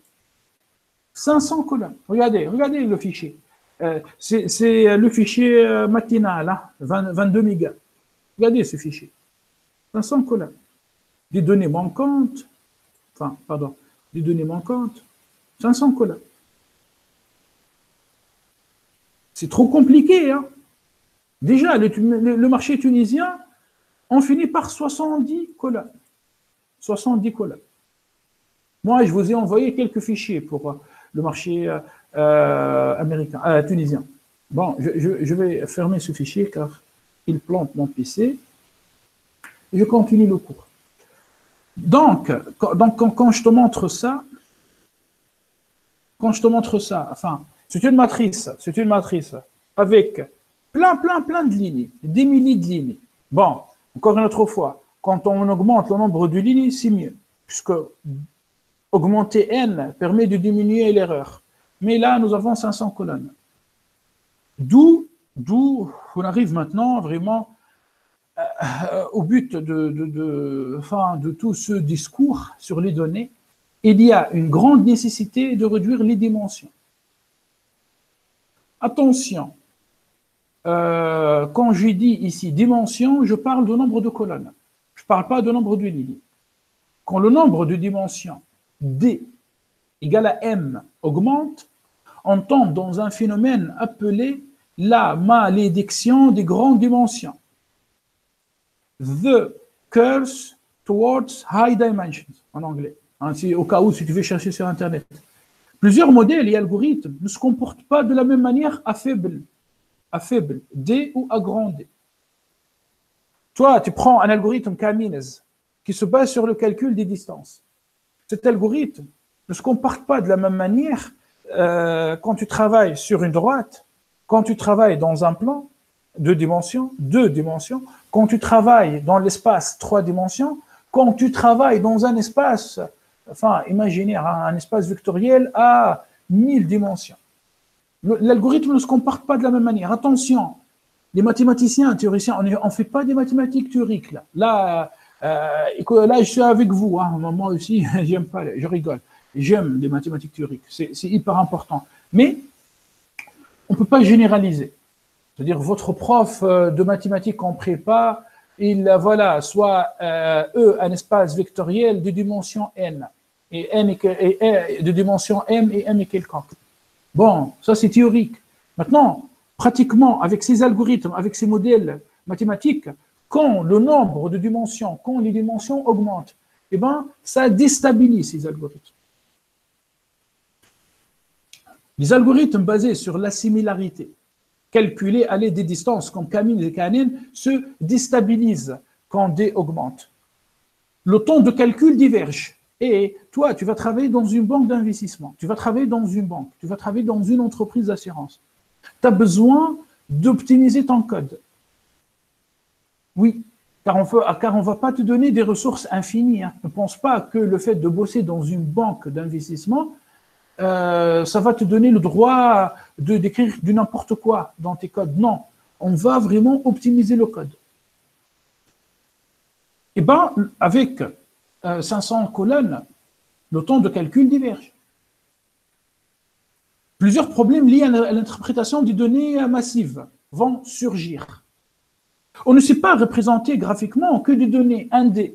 500 colonnes. Regardez le fichier. C'est le fichier matinal, hein, 22 mégas. Regardez ce fichier. 500 colonnes. Des données manquantes. Enfin, pardon. Des données manquantes. 500 colonnes. C'est trop compliqué, hein. Déjà, le marché tunisien, on finit par 70 colonnes. 70 colonnes. Moi, je vous ai envoyé quelques fichiers pour le marché américain, tunisien. Bon, je vais fermer ce fichier car il plante mon PC. Et je continue le cours. Donc quand je te montre ça, enfin, c'est une matrice avec plein de lignes, des milliers de lignes. Bon, encore une autre fois, quand on augmente le nombre de lignes, c'est mieux, puisque augmenter n permet de diminuer l'erreur. Mais là, nous avons 500 colonnes. D'où on arrive maintenant vraiment au but de tout ce discours sur les données. Il y a une grande nécessité de réduire les dimensions. Attention, quand je dis ici dimension, je parle de nombre de colonnes. Je ne parle pas de nombre de lignes. Quand le nombre de dimensions D égale à M augmente, on tombe dans un phénomène appelé la malédiction des grandes dimensions. The curse towards high dimensions, en anglais. Hein, au cas où, si tu veux chercher sur Internet. Plusieurs modèles et algorithmes ne se comportent pas de la même manière à faible D ou à grand D. Toi, tu prends un algorithme Kamines qui se base sur le calcul des distances. Cet algorithme ne se comporte pas de la même manière quand tu travailles sur une droite, quand tu travailles dans un plan, deux dimensions, quand tu travailles dans l'espace, trois dimensions, quand tu travailles dans un espace, enfin, imaginaire, un espace vectoriel à 1000 dimensions. L'algorithme ne se comporte pas de la même manière. Attention, les mathématiciens, théoriciens, on ne fait pas des mathématiques théoriques. Là, je suis avec vous. Hein, moi aussi, j'aime pas, je rigole. J'aime les mathématiques théoriques. C'est hyper important. Mais on ne peut pas généraliser. C'est-à-dire, votre prof de mathématiques en prépa, voilà, soit un espace vectoriel de dimension n, et de dimension m et m est quelconque. Bon, ça c'est théorique. Maintenant, pratiquement, avec ces algorithmes, avec ces modèles mathématiques, quand le nombre de dimensions, quand les dimensions augmentent, eh ben, ça déstabilise ces algorithmes. Les algorithmes basés sur la similarité, calculés à l'aide des distances, comme Kamines et Kahneman, se déstabilisent quand D augmente. Le temps de calcul diverge. Et toi, tu vas travailler dans une banque d'investissement, tu vas travailler dans une banque, tu vas travailler dans une entreprise d'assurance. Tu as besoin d'optimiser ton code. Oui, car on ne va pas te donner des ressources infinies. Hein. Ne pense pas que le fait de bosser dans une banque d'investissement, ça va te donner le droit d'écrire du n'importe quoi dans tes codes. Non, on va vraiment optimiser le code. Et bien, avec 500 colonnes, le temps de calcul diverge. Plusieurs problèmes liés à l'interprétation des données massives vont surgir. On ne sait pas représenter graphiquement que des données 1D.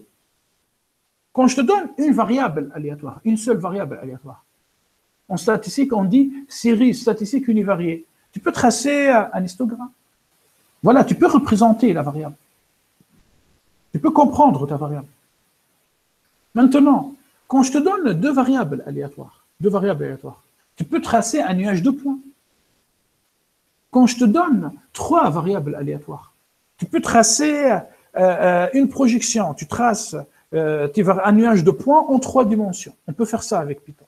Quand je te donne une variable aléatoire, une seule variable aléatoire, en statistique, on dit série statistique univariée. Tu peux tracer un histogramme. Voilà, tu peux représenter la variable. Tu peux comprendre ta variable. Maintenant, quand je te donne deux variables aléatoires, tu peux tracer un nuage de points. Quand je te donne trois variables aléatoires, tu peux tracer une projection. Tu traces un nuage de points en trois dimensions. On peut faire ça avec Python.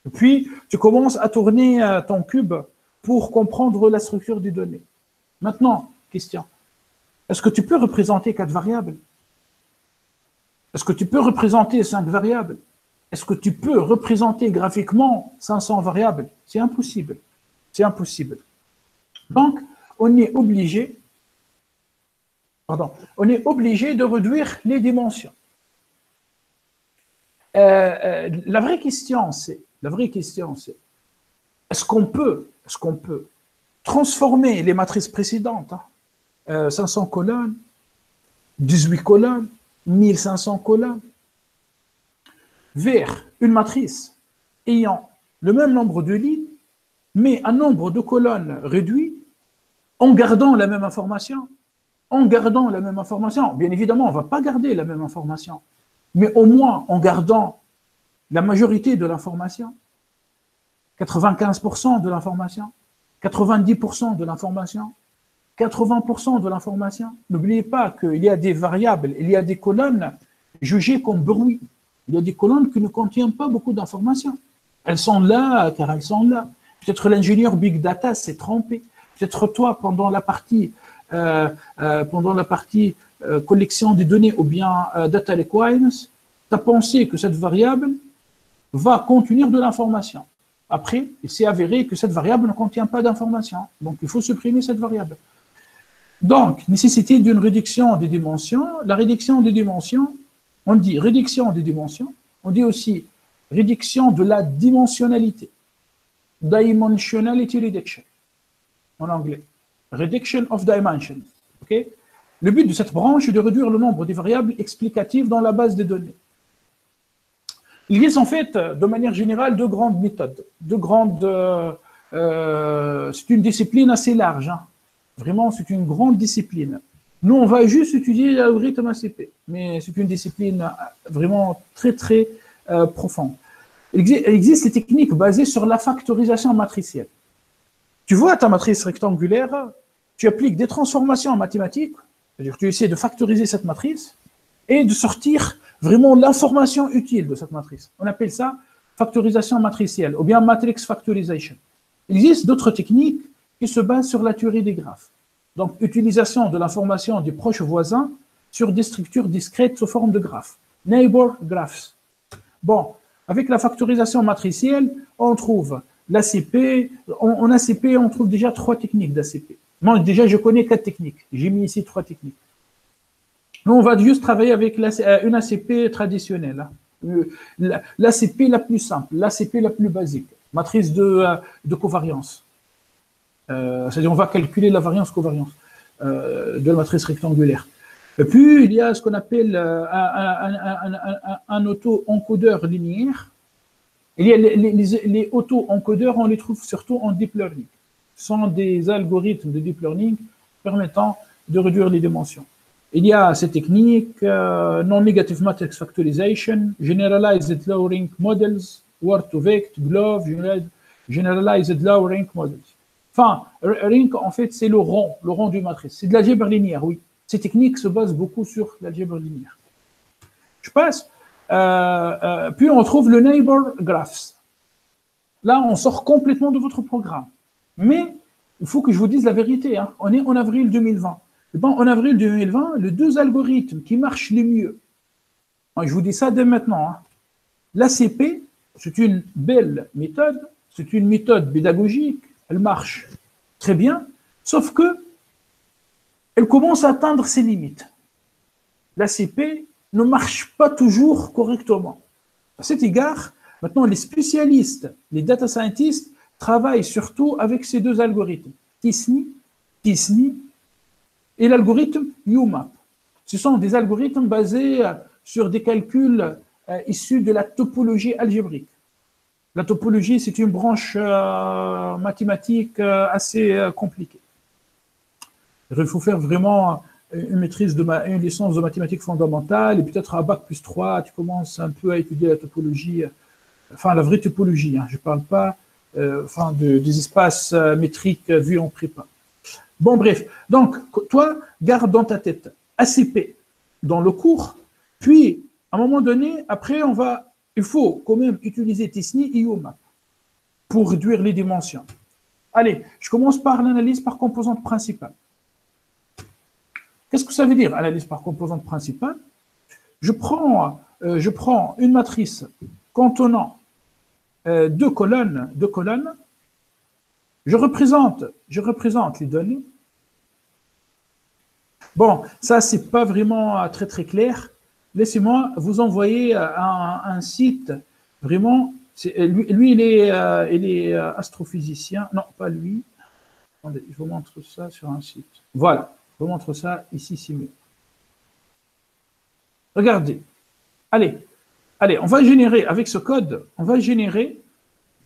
Et puis, tu commences à tourner ton cube pour comprendre la structure des données. Maintenant, question. Est-ce que tu peux représenter 4 variables? Est-ce que tu peux représenter 5 variables? Est-ce que tu peux représenter graphiquement 500 variables? C'est impossible. C'est impossible. Donc, on est obligé de réduire les dimensions. La vraie question, c'est est-ce qu'on peut transformer les matrices précédentes, 500 colonnes, 18 colonnes, 1500 colonnes, vers une matrice ayant le même nombre de lignes, mais un nombre de colonnes réduit, en gardant la même information. Bien évidemment, on ne va pas garder la même information, mais au moins en gardant la majorité de l'information, 95% de l'information, 90% de l'information, 80% de l'information. N'oubliez pas qu'il y a des variables, il y a des colonnes jugées comme bruit. Il y a des colonnes qui ne contiennent pas beaucoup d'informations. Elles sont là car elles sont là. Peut-être l'ingénieur Big Data s'est trompé. Peut-être toi, pendant la partie collection des données ou bien data requirements, tu as pensé que cette variable va contenir de l'information. Après, il s'est avéré que cette variable ne contient pas d'information. Donc, il faut supprimer cette variable. Donc, nécessité d'une réduction des dimensions. La réduction des dimensions, on dit réduction des dimensions, on dit aussi réduction de la dimensionnalité. Dimensionality reduction, en anglais. Reduction of dimensions. Okay? Le but de cette branche est de réduire le nombre des variables explicatives dans la base de données. Il existe en fait, de manière générale, deux grandes méthodes. C'est une discipline assez large. Hein. Vraiment, c'est une grande discipline. Nous, on va juste étudier l'algorithme ACP, mais c'est une discipline vraiment très, très profonde. Il existe des techniques basées sur la factorisation matricielle. Tu vois ta matrice rectangulaire, tu appliques des transformations mathématiques, c'est-à-dire tu essaies de factoriser cette matrice et de sortir vraiment l'information utile de cette matrice. On appelle ça factorisation matricielle ou bien matrix factorization. Il existe d'autres techniques qui se basent sur la théorie des graphes. Donc, utilisation de l'information des proches voisins sur des structures discrètes sous forme de graphes. Neighbor graphs. Bon, avec la factorisation matricielle, on trouve l'ACP. En ACP, on trouve déjà 3 techniques d'ACP. Moi, déjà, je connais 4 techniques. J'ai mis ici 3 techniques. Nous, on va juste travailler avec une ACP traditionnelle. L'ACP la plus simple, l'ACP la plus basique. Matrice de covariance. C'est-à-dire, on va calculer la variance-covariance de la matrice rectangulaire. Et puis, il y a ce qu'on appelle un auto-encodeur linéaire. Il y a les auto-encodeurs, on les trouve surtout en deep learning. Ce sont des algorithmes de deep learning permettant de réduire les dimensions. Il y a ces techniques, non-negative matrix factorization, generalized low-rank models, word-to-vect, GLOVE, generalized low-rank models. Enfin, rank, en fait, c'est le rang du matrice. C'est de l'algèbre linéaire, oui. Ces techniques se basent beaucoup sur l'algèbre linéaire. Je passe. Puis on trouve le neighbor graphs. Là, on sort complètement de votre programme. Mais il faut que je vous dise la vérité. Hein. On est en avril 2020. Et bon, en avril 2020, les 2 algorithmes qui marchent les mieux, je vous dis ça dès maintenant. Hein. L'ACP, c'est une belle méthode, c'est une méthode pédagogique, elle marche très bien, sauf que elle commence à atteindre ses limites. L'ACP ne marche pas toujours correctement. À cet égard, maintenant, les spécialistes, les data scientists, travaillent surtout avec ces 2 algorithmes, t-SNE et l'algorithme UMAP. Ce sont des algorithmes basés sur des calculs issus de la topologie algébrique. La topologie, c'est une branche mathématique assez compliquée. Il faut faire vraiment une maîtrise, une licence de mathématiques fondamentales, et peut-être à Bac+3, tu commences un peu à étudier la topologie, enfin la vraie topologie, hein, je ne parle pas des espaces métriques vus en prépa. Bon, bref, donc, toi, garde dans ta tête ACP dans le cours, puis, à un moment donné, après, il faut quand même utiliser t-SNE et UMAP pour réduire les dimensions. Allez, je commence par l'analyse par composante principale. Qu'est-ce que ça veut dire, analyse par composante principale? Je prends une matrice contenant 2 colonnes, je représente les données. Bon, ça, c'est pas vraiment très, très clair. Laissez-moi vous envoyer un site, vraiment, lui il est astrophysicien. Non, pas lui. Attendez, je vous montre ça sur un site. Voilà. Je vous montre ça ici, c'est mieux. Regardez. Allez, on va générer, avec ce code, on va générer,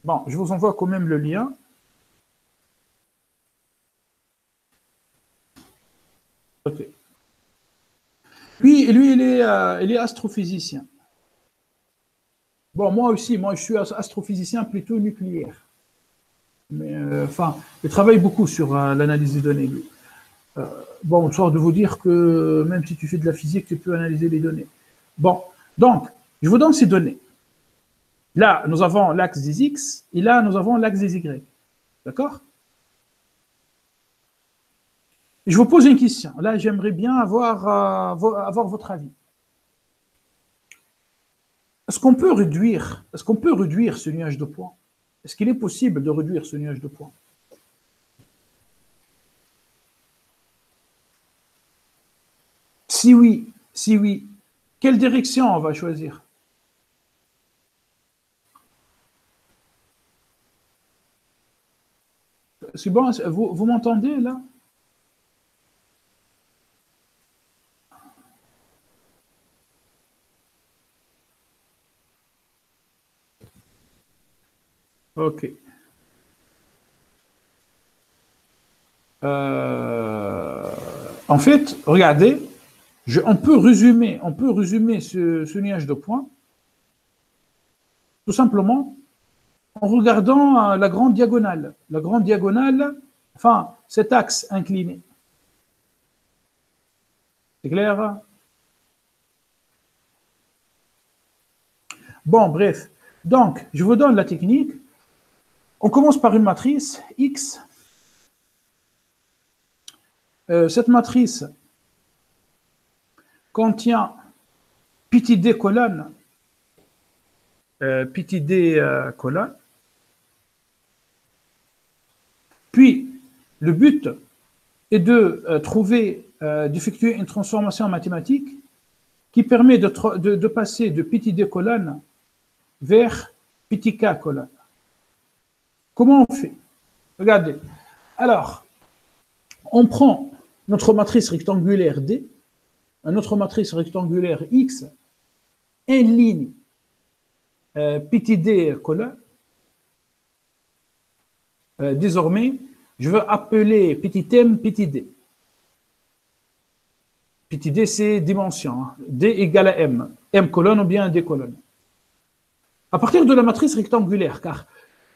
bon, je vous envoie quand même le lien. Ok. Lui, il est astrophysicien. Bon, moi aussi, je suis astrophysicien plutôt nucléaire. Mais, il travaille beaucoup sur l'analyse des données, lui. Bon, histoire de vous dire que même si tu fais de la physique, tu peux analyser les données. Bon, donc, je vous donne ces données. Là, nous avons l'axe des X, et là, nous avons l'axe des Y. D'accord? Je vous pose une question. Là, j'aimerais bien avoir votre avis. Est-ce qu'on peut réduire ce nuage de points? Est-ce qu'il est possible de réduire ce nuage de points? Si oui, quelle direction on va choisir? C'est bon, vous m'entendez là? Ok. En fait, regardez, on peut résumer ce nuage de points Tout simplement en regardant la grande diagonale. La grande diagonale, enfin, cet axe incliné. C'est clair? Bon, bref. Donc, je vous donne la technique. On commence par une matrice X. Cette matrice contient petit d colonne, petit d colonne. Puis, le but est de d'effectuer une transformation mathématique qui permet de passer de petit d colonne vers petit k colonne. Comment on fait? Regardez. Alors, on prend notre matrice rectangulaire D, notre matrice rectangulaire X, une ligne petit d colonne. Désormais, je veux appeler petit m petit d. Petit d, c'est dimension. Hein. D égale à m. M colonne ou bien d colonne. À partir de la matrice rectangulaire, car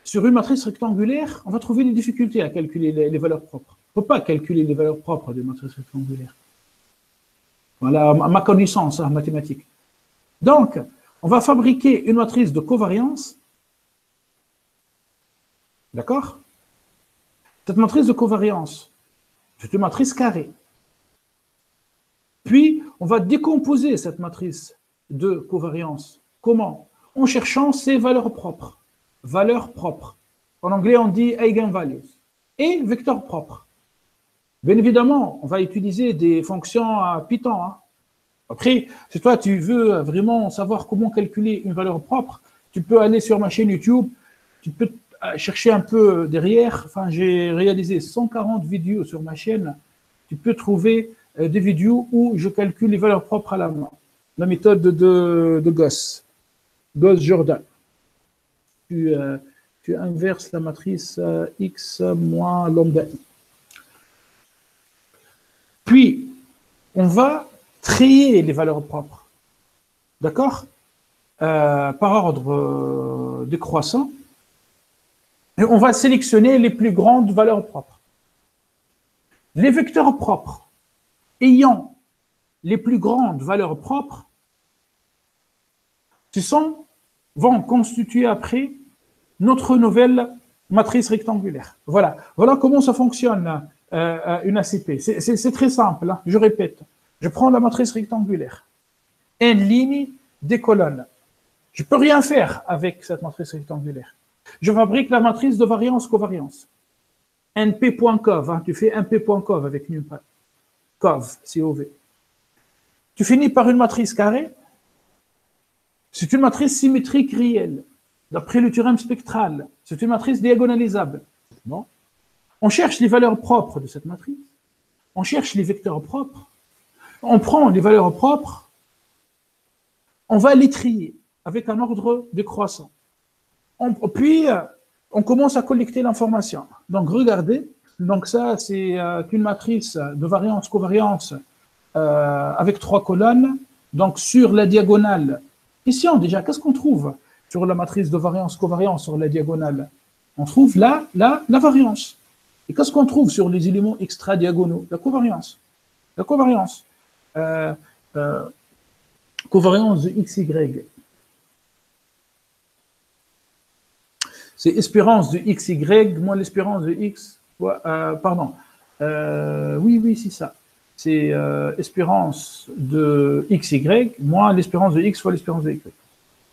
sur une matrice rectangulaire, on va trouver des difficultés à calculer les valeurs propres. On ne peut pas calculer les valeurs propres d'une matrice rectangulaire. Voilà, à ma connaissance hein, mathématique. Donc, on va fabriquer une matrice de covariance. D'accord? Cette matrice de covariance, c'est une matrice carrée. Puis, on va décomposer cette matrice de covariance. Comment? En cherchant ses valeurs propres. Valeurs propres. En anglais, on dit eigenvalues. Et vecteurs propres. Bien évidemment, on va utiliser des fonctions à Python. Hein. Après, si toi, tu veux vraiment savoir comment calculer une valeur propre, tu peux aller sur ma chaîne YouTube, tu peux chercher un peu derrière. Enfin, j'ai réalisé 140 vidéos sur ma chaîne. Tu peux trouver des vidéos où je calcule les valeurs propres à la main. La méthode de Gauss. Gauss-Jordan. Tu inverses la matrice X moins lambda I. Puis, on va trier les valeurs propres. D'accord? Par ordre décroissant. Et on va sélectionner les plus grandes valeurs propres. Les vecteurs propres ayant les plus grandes valeurs propres, vont constituer après notre nouvelle matrice rectangulaire. Voilà. Voilà comment ça fonctionne une ACP. C'est très simple. Hein. Je répète. Je prends la matrice rectangulaire. Une ligne, des colonnes. Je ne peux rien faire avec cette matrice rectangulaire. Je fabrique la matrice de variance-covariance. np.cov. Hein. Tu fais np.cov avec NumPy. Cov, C-O-V. Tu finis par une matrice carrée. C'est une matrice symétrique réelle, d'après le théorème spectral. C'est une matrice diagonalisable. Bon. On cherche les valeurs propres de cette matrice. On cherche les vecteurs propres. On prend les valeurs propres. On va les trier avec un ordre décroissant. Puis, on commence à collecter l'information. Donc, regardez. Donc, ça, c'est une matrice de variance-covariance avec 3 colonnes. Donc, sur la diagonale, ici, déjà, qu'est-ce qu'on trouve sur la matrice de variance-covariance sur la diagonale? On trouve là, la variance. Et qu'est-ce qu'on trouve sur les éléments extra-diagonaux? La covariance. La covariance. Covariance de XY. C'est espérance de XY moins l'espérance de X. Pardon. Oui, c'est ça. C'est espérance de XY moins l'espérance de X fois l'espérance de Y.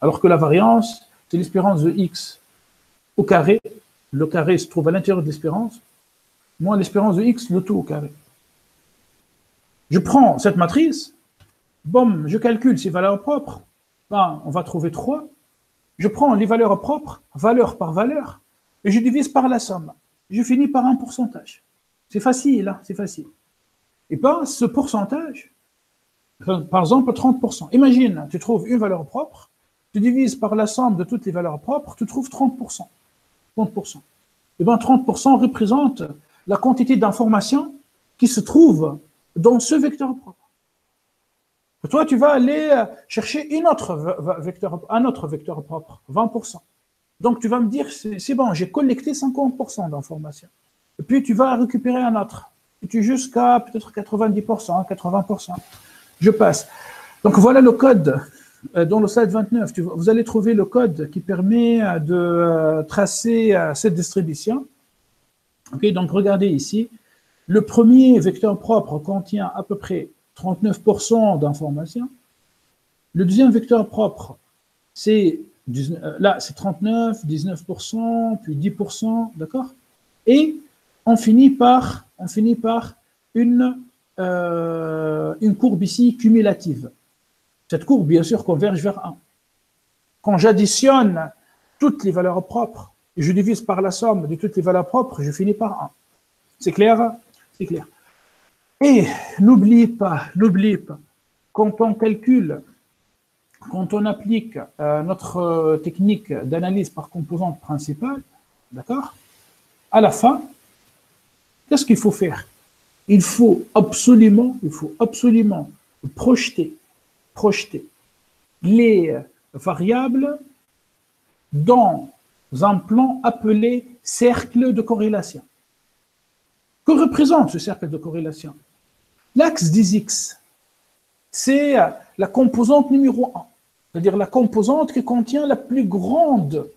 Alors que la variance, c'est l'espérance de X au carré. Le carré se trouve à l'intérieur de l'espérance, moins l'espérance de X, le tout au carré. Je prends cette matrice, boum, je calcule ses valeurs propres. Ben, on va trouver 3. Je prends les valeurs propres, valeur par valeur, et je divise par la somme. Je finis par un pourcentage. C'est facile, hein, c'est facile. Et bien, ce pourcentage, par exemple 30%. Imagine, tu trouves une valeur propre, tu divises par la somme de toutes les valeurs propres, tu trouves 30%. 30%. Et bien, 30% représente la quantité d'informations qui se trouve dans ce vecteur propre. Toi, tu vas aller chercher un autre vecteur propre, 20%. Donc, tu vas me dire, c'est bon, j'ai collecté 50% d'informations. Et puis, tu vas récupérer un autre. Et tu jusqu'à peut-être 90%, 80%. Je passe. Donc, voilà le code. Dans le slide 29, vous allez trouver le code qui permet de tracer cette distribution. Okay, donc, regardez ici. Le premier vecteur propre contient à peu près 39% d'informations. Le deuxième vecteur propre, c'est là, c'est 39, 19%, puis 10%, d'accord? Et on finit par une courbe ici cumulative. Cette courbe, bien sûr, converge vers 1. Quand j'additionne toutes les valeurs propres et je divise par la somme de toutes les valeurs propres, je finis par 1. C'est clair? C'est clair. Et n'oubliez pas, quand on calcule, quand on applique notre technique d'analyse par composante principale, d'accord? À la fin, qu'est-ce qu'il faut faire? Il faut absolument projeter les variables dans un plan appelé cercle de corrélation. Que représente ce cercle de corrélation? L'axe des X, c'est la composante numéro 1, c'est-à-dire la composante qui contient la plus grande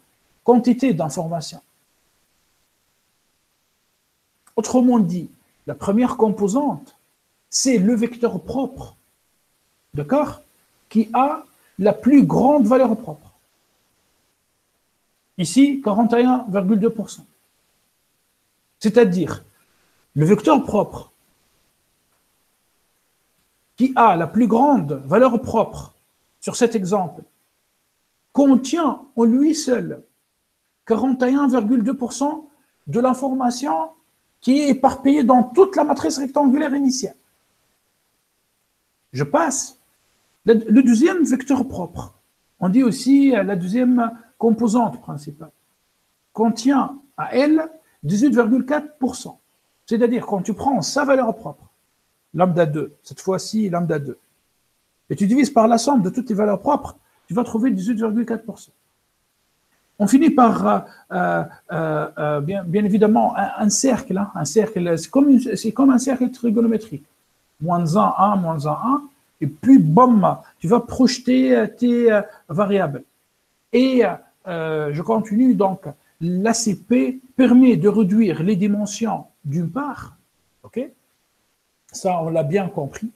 quantité d'informations. Autrement dit, la première composante, c'est le vecteur propre, d'accord, qui a la plus grande valeur propre. Ici, 41,2%. C'est-à-dire, le vecteur propre qui a la plus grande valeur propre sur cet exemple contient en lui seul 41,2% de l'information qui est éparpillée dans toute la matrice rectangulaire initiale. Je passe. Le deuxième vecteur propre, on dit aussi la deuxième composante principale, contient à elle 18,4%. C'est-à-dire, quand tu prends sa valeur propre, lambda 2, cette fois-ci lambda 2, et tu divises par la somme de toutes les valeurs propres, tu vas trouver 18,4%. On finit par, bien évidemment, un cercle. Hein, un cercle, c'est comme un cercle trigonométrique. Moins 1, 1, moins 1, 1, et puis, bam, tu vas projeter tes variables. Et je continue, donc, l'ACP permet de réduire les dimensions d'une part, ok? Ça, on l'a bien compris.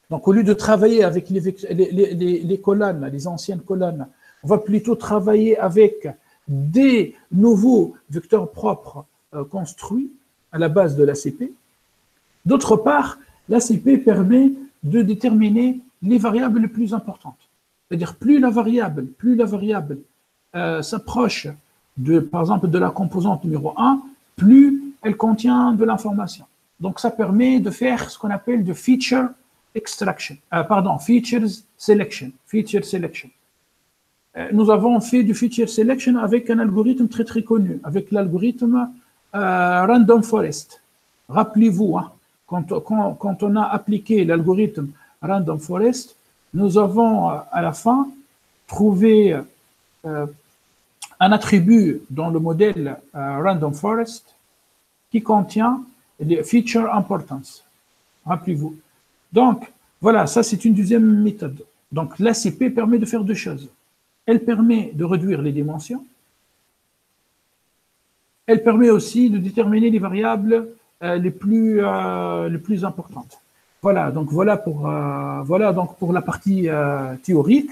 Donc, au lieu de travailler avec les colonnes, les anciennes colonnes, on va plutôt travailler avec des nouveaux vecteurs propres construits à la base de l'ACP. D'autre part, l'ACP permet de déterminer les variables les plus importantes. C'est-à-dire, plus la variable s'approche, par exemple, de la composante numéro 1, plus elle contient de l'information. Donc, ça permet de faire ce qu'on appelle de feature extraction, feature selection. Nous avons fait du feature selection avec un algorithme très très connu, avec l'algorithme Random Forest. Rappelez-vous, hein, quand on a appliqué l'algorithme Random Forest, nous avons à la fin trouvé un attribut dans le modèle Random Forest qui contient les feature importance. Rappelez-vous. Donc, voilà, ça c'est une deuxième méthode. Donc, l'ACP permet de faire deux choses. Elle permet de réduire les dimensions. Elle permet aussi de déterminer les variables les plus importantes. Voilà, donc voilà pour la partie théorique.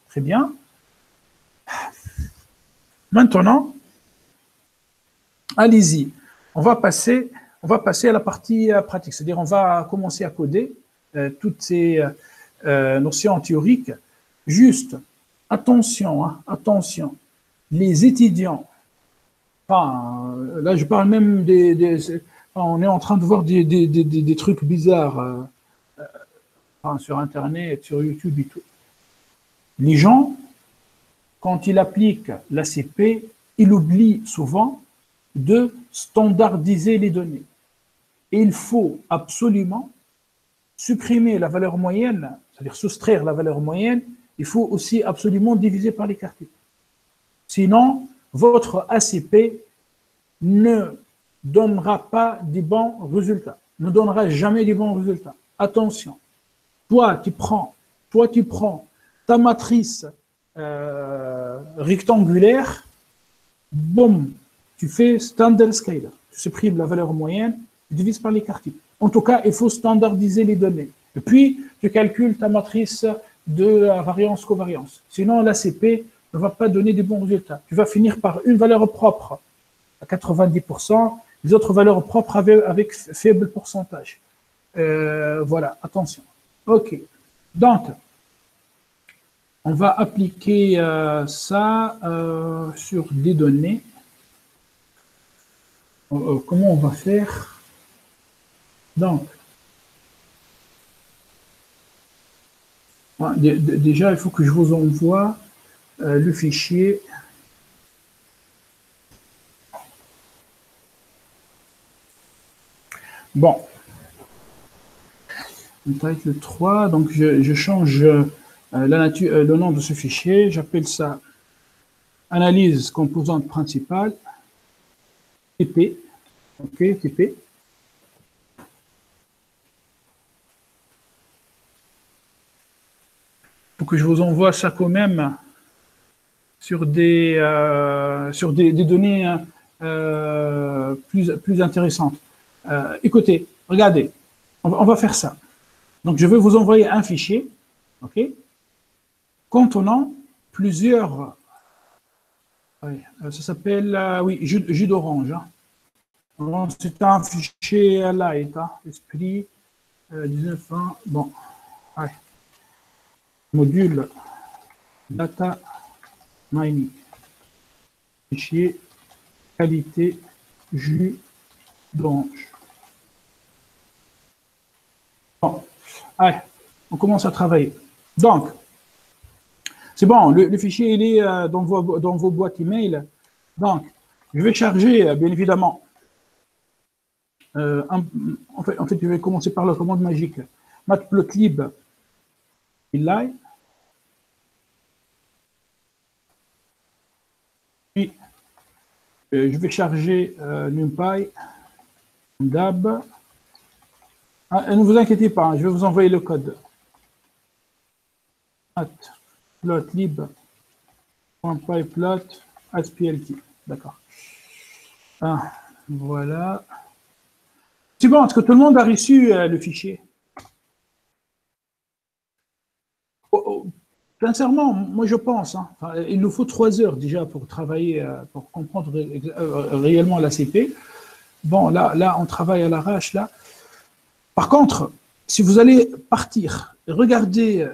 Très bien. Maintenant, allez-y. On va passer à la partie pratique. C'est-à-dire, on va commencer à coder toutes ces notions théoriques. Juste, attention, hein, attention. Les étudiants, là je parle même on est en train de voir des trucs bizarres sur Internet, sur YouTube et tout. Les gens, quand ils appliquent l'ACP, ils oublient souvent de standardiser les données. Et il faut absolument supprimer la valeur moyenne, c'est-à-dire soustraire la valeur moyenne, il faut aussi absolument diviser par l'écart type. Sinon, votre ACP ne donnera pas des bons résultats, ne donnera jamais des bons résultats. Attention, toi, tu prends ta matrice rectangulaire, boum, tu fais standard scaler, tu supprimes la valeur moyenne, tu divises par l'écart type. En tout cas, il faut standardiser les données. Et puis, tu calcules ta matrice de variance-covariance. Sinon, l'ACP ne va pas donner des bons résultats. Tu vas finir par une valeur propre à 90%, les autres valeurs propres avec faible pourcentage. Voilà, attention. OK. Donc, on va appliquer ça sur des données. Comment on va faire? Donc, déjà, il faut que je vous envoie le fichier. Bon. Title 3, donc je change le nom de ce fichier, j'appelle ça analyse composante principale, TP, ok, TP. Pour que je vous envoie ça quand même sur des données plus intéressantes. Écoutez, regardez, on va faire ça. Donc, je vais vous envoyer un fichier, ok, contenant plusieurs. Ça s'appelle, oui, jus d'orange. Hein. C'est un fichier light, hein, esprit 19 ans. Bon, ouais. Module data mining. Fichier qualité jus d'orange. Bon. Allez, on commence à travailler. Donc, c'est bon, le fichier il est dans vos boîtes email. Donc, je vais charger, bien évidemment, en fait, je vais commencer par la commande magique. Matplotlib, inline. Puis, je vais charger NumPy, DAB. Ah, ne vous inquiétez pas, hein, je vais vous envoyer le code. Matplotlib.pyplot asplt. D'accord. Ah, voilà. C'est bon, est-ce que tout le monde a reçu le fichier? Sincèrement, moi je pense, hein, il nous faut 3 heures déjà pour travailler, pour comprendre réellement l'ACP. Bon, là, on travaille à l'arrache, là. Par contre, si vous allez partir et regarder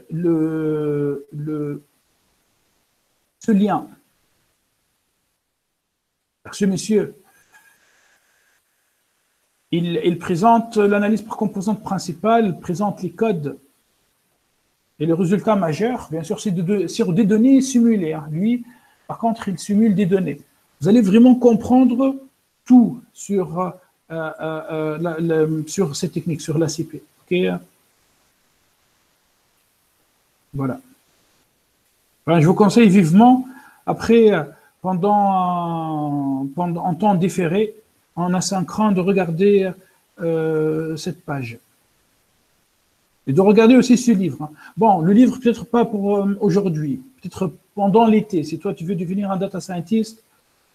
ce lien, ce monsieur, il présente l'analyse par composante principale, il présente les codes et le résultat majeur. Bien sûr, c'est sur des données simulées. Hein. Lui, par contre, il simule des données. Vous allez vraiment comprendre tout sur ces techniques, sur l'ACP. Okay? Voilà. Enfin, je vous conseille vivement, après, en temps différé, en asynchrone, de regarder cette page. Et de regarder aussi ce livre. Hein. Bon, le livre, peut-être pas pour aujourd'hui, peut-être pendant l'été. Si toi, tu veux devenir un data scientist,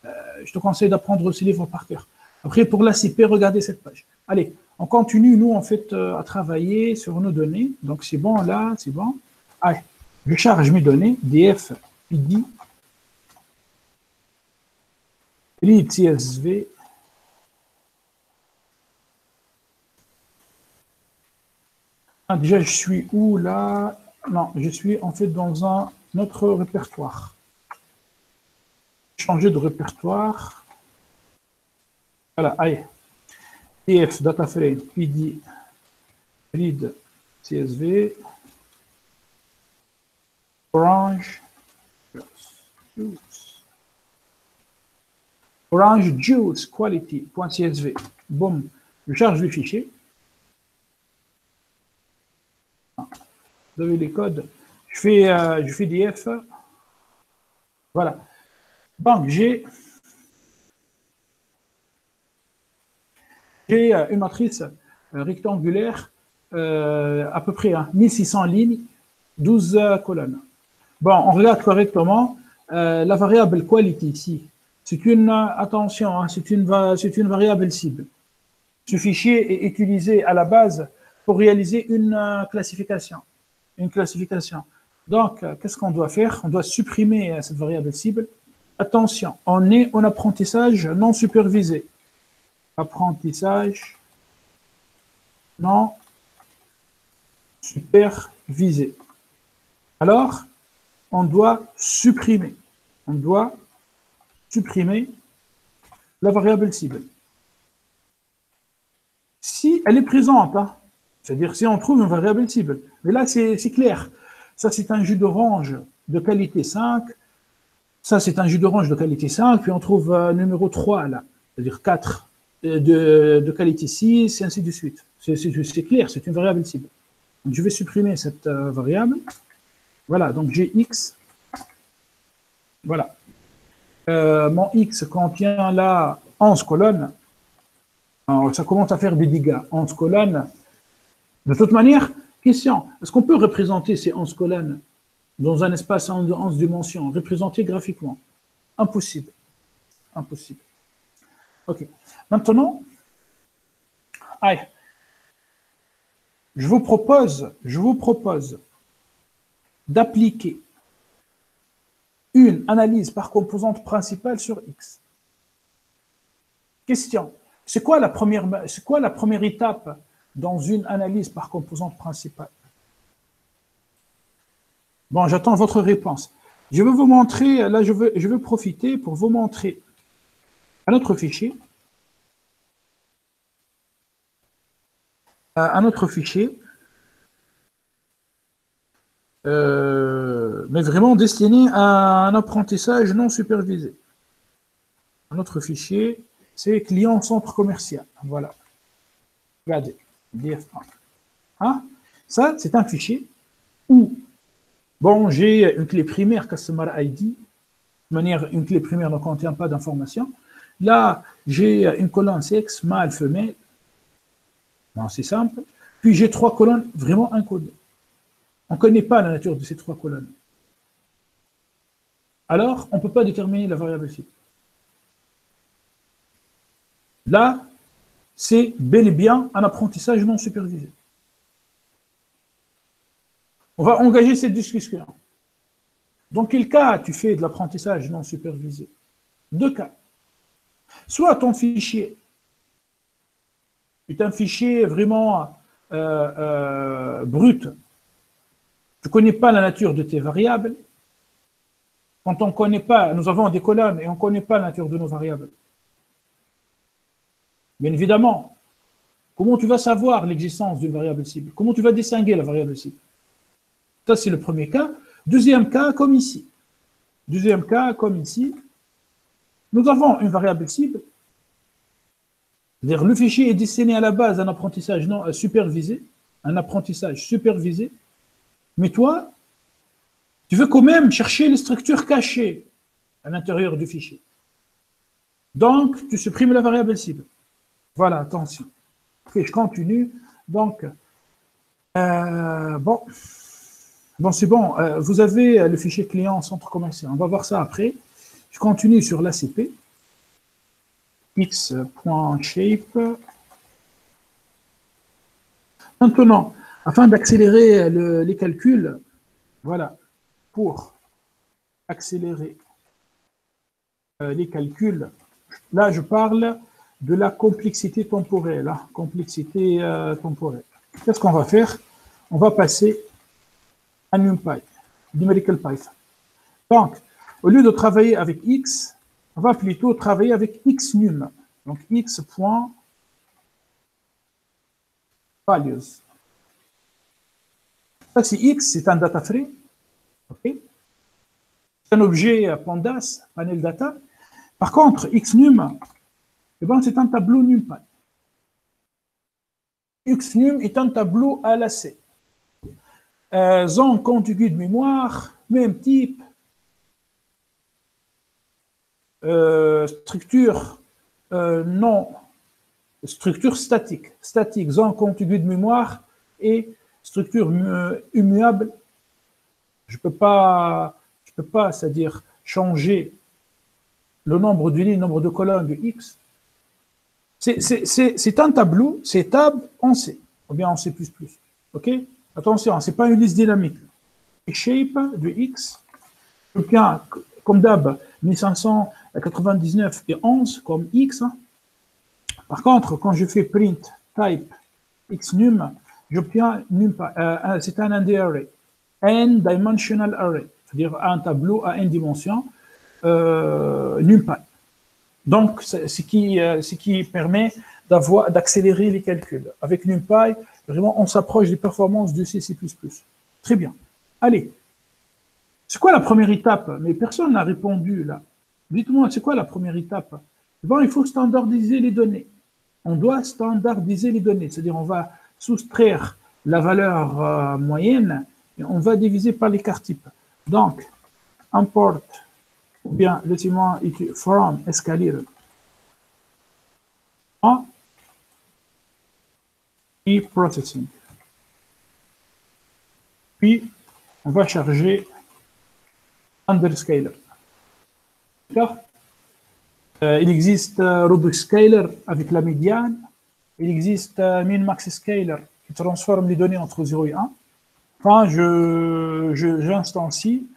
je te conseille d'apprendre ce livre par cœur. Après, pour l'ACP, regardez cette page. Allez, on continue, nous, en fait, à travailler sur nos données. Donc, c'est bon, là, c'est bon. Allez, je charge mes données, df, pd, read CSV. Ah, déjà, je suis où, là? Non, je suis, en fait, dans un autre répertoire. Changer de répertoire. Voilà, allez. TF, data frame, PD, read, CSV, orange, juice. Orange juice quality.csv. Boum, je charge le fichier. Vous avez les codes. Je fais des F. Voilà. Donc, j'ai une matrice rectangulaire, à peu près 1600 lignes, 12 colonnes. Bon, on regarde correctement. La variable quality ici, c'est une, attention, hein, c'est une variable cible. Ce fichier est utilisé à la base pour réaliser une classification. Donc, qu'est-ce qu'on doit faire? On doit supprimer cette variable cible. Attention, on est en apprentissage non supervisé. Apprentissage non supervisé. Alors, on doit supprimer la variable cible. Si elle est présente, hein, c'est-à-dire si on trouve une variable cible. Mais là, c'est clair. Ça, c'est un jus d'orange de qualité 5. Ça, c'est un jus d'orange de qualité 5. Puis on trouve numéro 3, là, c'est-à-dire 4 de qualité 6, et ainsi de suite. C'est clair, c'est une variable cible. Donc, je vais supprimer cette variable. Voilà, donc j'ai x. Voilà. Mon x contient là 11 colonnes. Alors, ça commence à faire des dégâts. 11 colonnes. De toute manière, question, est-ce qu'on peut représenter ces 11 colonnes dans un espace en 11 dimensions, représenter graphiquement? Impossible. Impossible. OK. Maintenant, allez, je vous propose d'appliquer une analyse par composante principale sur X. Question, c'est quoi la première étape dans une analyse par composante principale? Bon, j'attends votre réponse. Je vais vous montrer, là je vais profiter pour vous montrer un autre fichier. Mais vraiment destiné à un apprentissage non supervisé. Un autre fichier, c'est client centre commercial. Voilà. Regardez, DF1. Hein? Ça, c'est un fichier où, bon, j'ai une clé primaire Customer ID. De manière, une clé primaire ne contient pas d'informations. Là, j'ai une colonne sexe, mâle, femelle. Bon, c'est simple. Puis j'ai 3 colonnes vraiment encodées. On ne connaît pas la nature de ces 3 colonnes. Alors, on ne peut pas déterminer la variable cible. Là, c'est bel et bien un apprentissage non supervisé. On va engager cette discussion. Dans quel cas tu fais de l'apprentissage non supervisé? 2 cas. Soit ton fichier est un fichier vraiment brut. Tu ne connais pas la nature de tes variables. Quand on ne connaît pas, nous avons des colonnes et on ne connaît pas la nature de nos variables. Bien évidemment, comment tu vas savoir l'existence d'une variable cible? Comment tu vas distinguer la variable cible? Ça, c'est le premier cas. Deuxième cas, comme ici. Nous avons une variable cible. C'est-à-dire, le fichier est destiné à la base à un apprentissage non supervisé, mais toi, tu veux quand même chercher les structures cachées à l'intérieur du fichier. Donc, tu supprimes la variable cible. Voilà, attention. Ok, je continue. Donc, bon, c'est bon. Vous avez le fichier client centre commercial. On va voir ça après. Je continue sur l'ACP. X.shape. Maintenant, afin d'accélérer les calculs, voilà, pour accélérer les calculs, là je parle de la complexité temporelle. Qu'est-ce qu'on va faire? On va passer à NumPy, Numerical Python. Donc, au lieu de travailler avec X, on va plutôt travailler avec Xnum. Donc, X.values. Ça, c'est X, c'est un data frame. Okay. C'est un objet pandas, panel data. Par contre, Xnum, eh ben, c'est un tableau NumPy. Xnum est un tableau à la C. zone contiguë de mémoire, même type, structure non, structure statique, zone contiguë de mémoire et structure immuable. Je peux pas, c'est-à-dire changer le nombre de lignes, le nombre de colonnes de X. C'est un tableau, c'est table en C, ou bien en C++. OK? Attention, ce n'est pas une liste dynamique. Shape de X, bien, comme d'hab, 1599 et 11 comme X. Hein. Par contre, quand je fais print type xnum, j'obtiens c'est un ND array, n-dimensional array, c'est-à-dire un tableau à n dimensions, NumPy. Donc, ce qui permet d'accélérer les calculs. Avec NumPy, vraiment, on s'approche des performances de C++. Très bien. Allez. C'est quoi la première étape? Mais personne n'a répondu là. Dites-moi, c'est quoi la première étape? Bon, il faut standardiser les données. On doit standardiser les données, c'est-à-dire on va soustraire la valeur moyenne et on va diviser par l'écart type. Donc, import, ou bien laissez-moi écrire from escalier en et processing. Puis, on va charger underscaler. D'accord? Il existe RubixScaler avec la médiane. Il existe MinMaxScaler qui transforme les données entre 0 et 1. Enfin, j'instancie.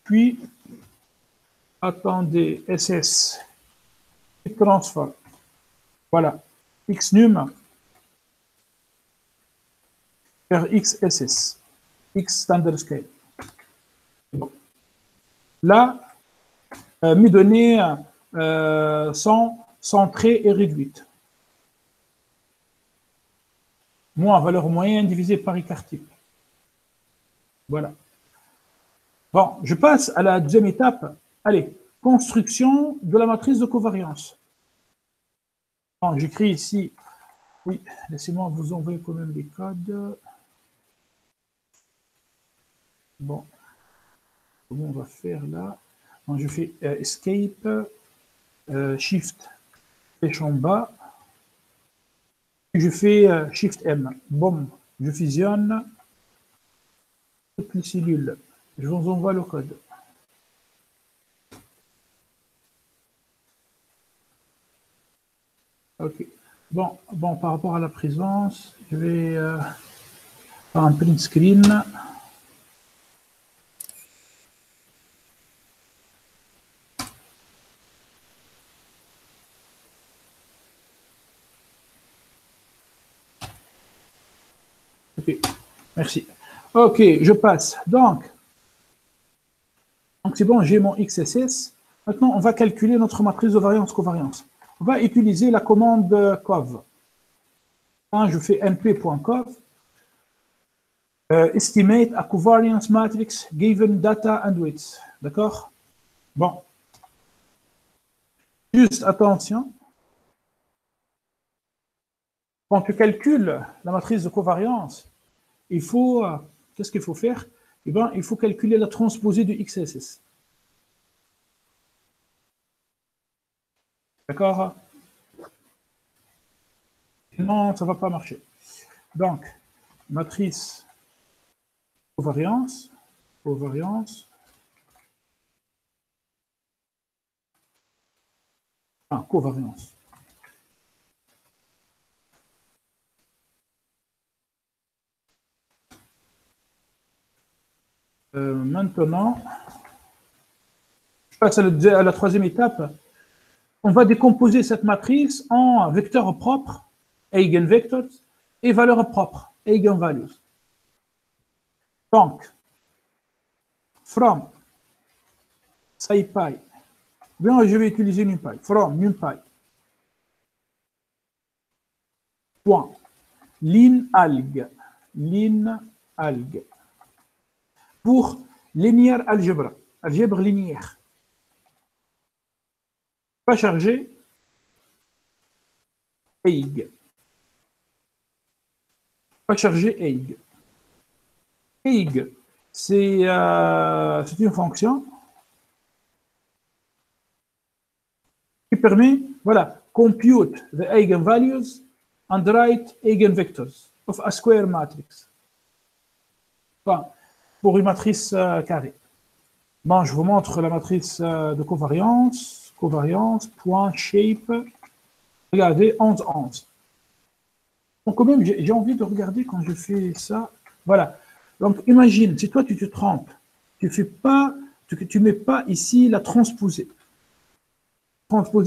Puis, attendez, SS, transform. Voilà, xnum vers xss, x standard scale. Bon. Là, mes données sont centrées et réduites. Moins valeur moyenne divisée par écart type. Voilà. Bon, je passe à la deuxième étape. Allez, construction de la matrice de covariance. Bon, j'écris ici. Oui, laissez-moi vous envoyer quand même les codes. Bon, comment on va faire là? Bon, je fais escape, shift, flèche en bas. Je fais shift M. Bon, je fusionne toutes les cellules. Je vous envoie le code. Ok. Bon, par rapport à la présence, je vais faire un print screen. Ok, merci. Ok, je passe. Donc c'est bon, j'ai mon XSS. Maintenant, on va calculer notre matrice de variance-covariance. On va utiliser la commande cov. Je fais mp.cov. Estimate a covariance matrix given data and weights. D'accord? Bon. Juste attention. Quand tu calcules la matrice de covariance, il faut, qu'est-ce qu'il faut faire? Eh bien, il faut calculer la transposée du XSS. D'accord? Sinon, ça ne va pas marcher. Donc, matrice covariance, covariance. Maintenant, je passe à la troisième étape. On va décomposer cette matrice en vecteurs propres, eigenvectors, et valeurs propres, eigenvalues. Donc, from SciPy, bien, je vais utiliser NumPy, from NumPy, point, linalg, pour linear algebra. algèbre linéaire. Pas chargé, EIG. Pas chargé, EIG. EIG, c'est une fonction qui permet, voilà, compute the eigenvalues and write eigenvectors of a square matrix. Enfin, pour une matrice carrée. Bon, je vous montre la matrice de covariance. Covariance, point, shape. Regardez, 11, 11. Donc, quand même, j'ai envie de regarder quand je fais ça. Voilà. Donc, imagine, si toi, tu te trompes, tu mets pas ici la transposée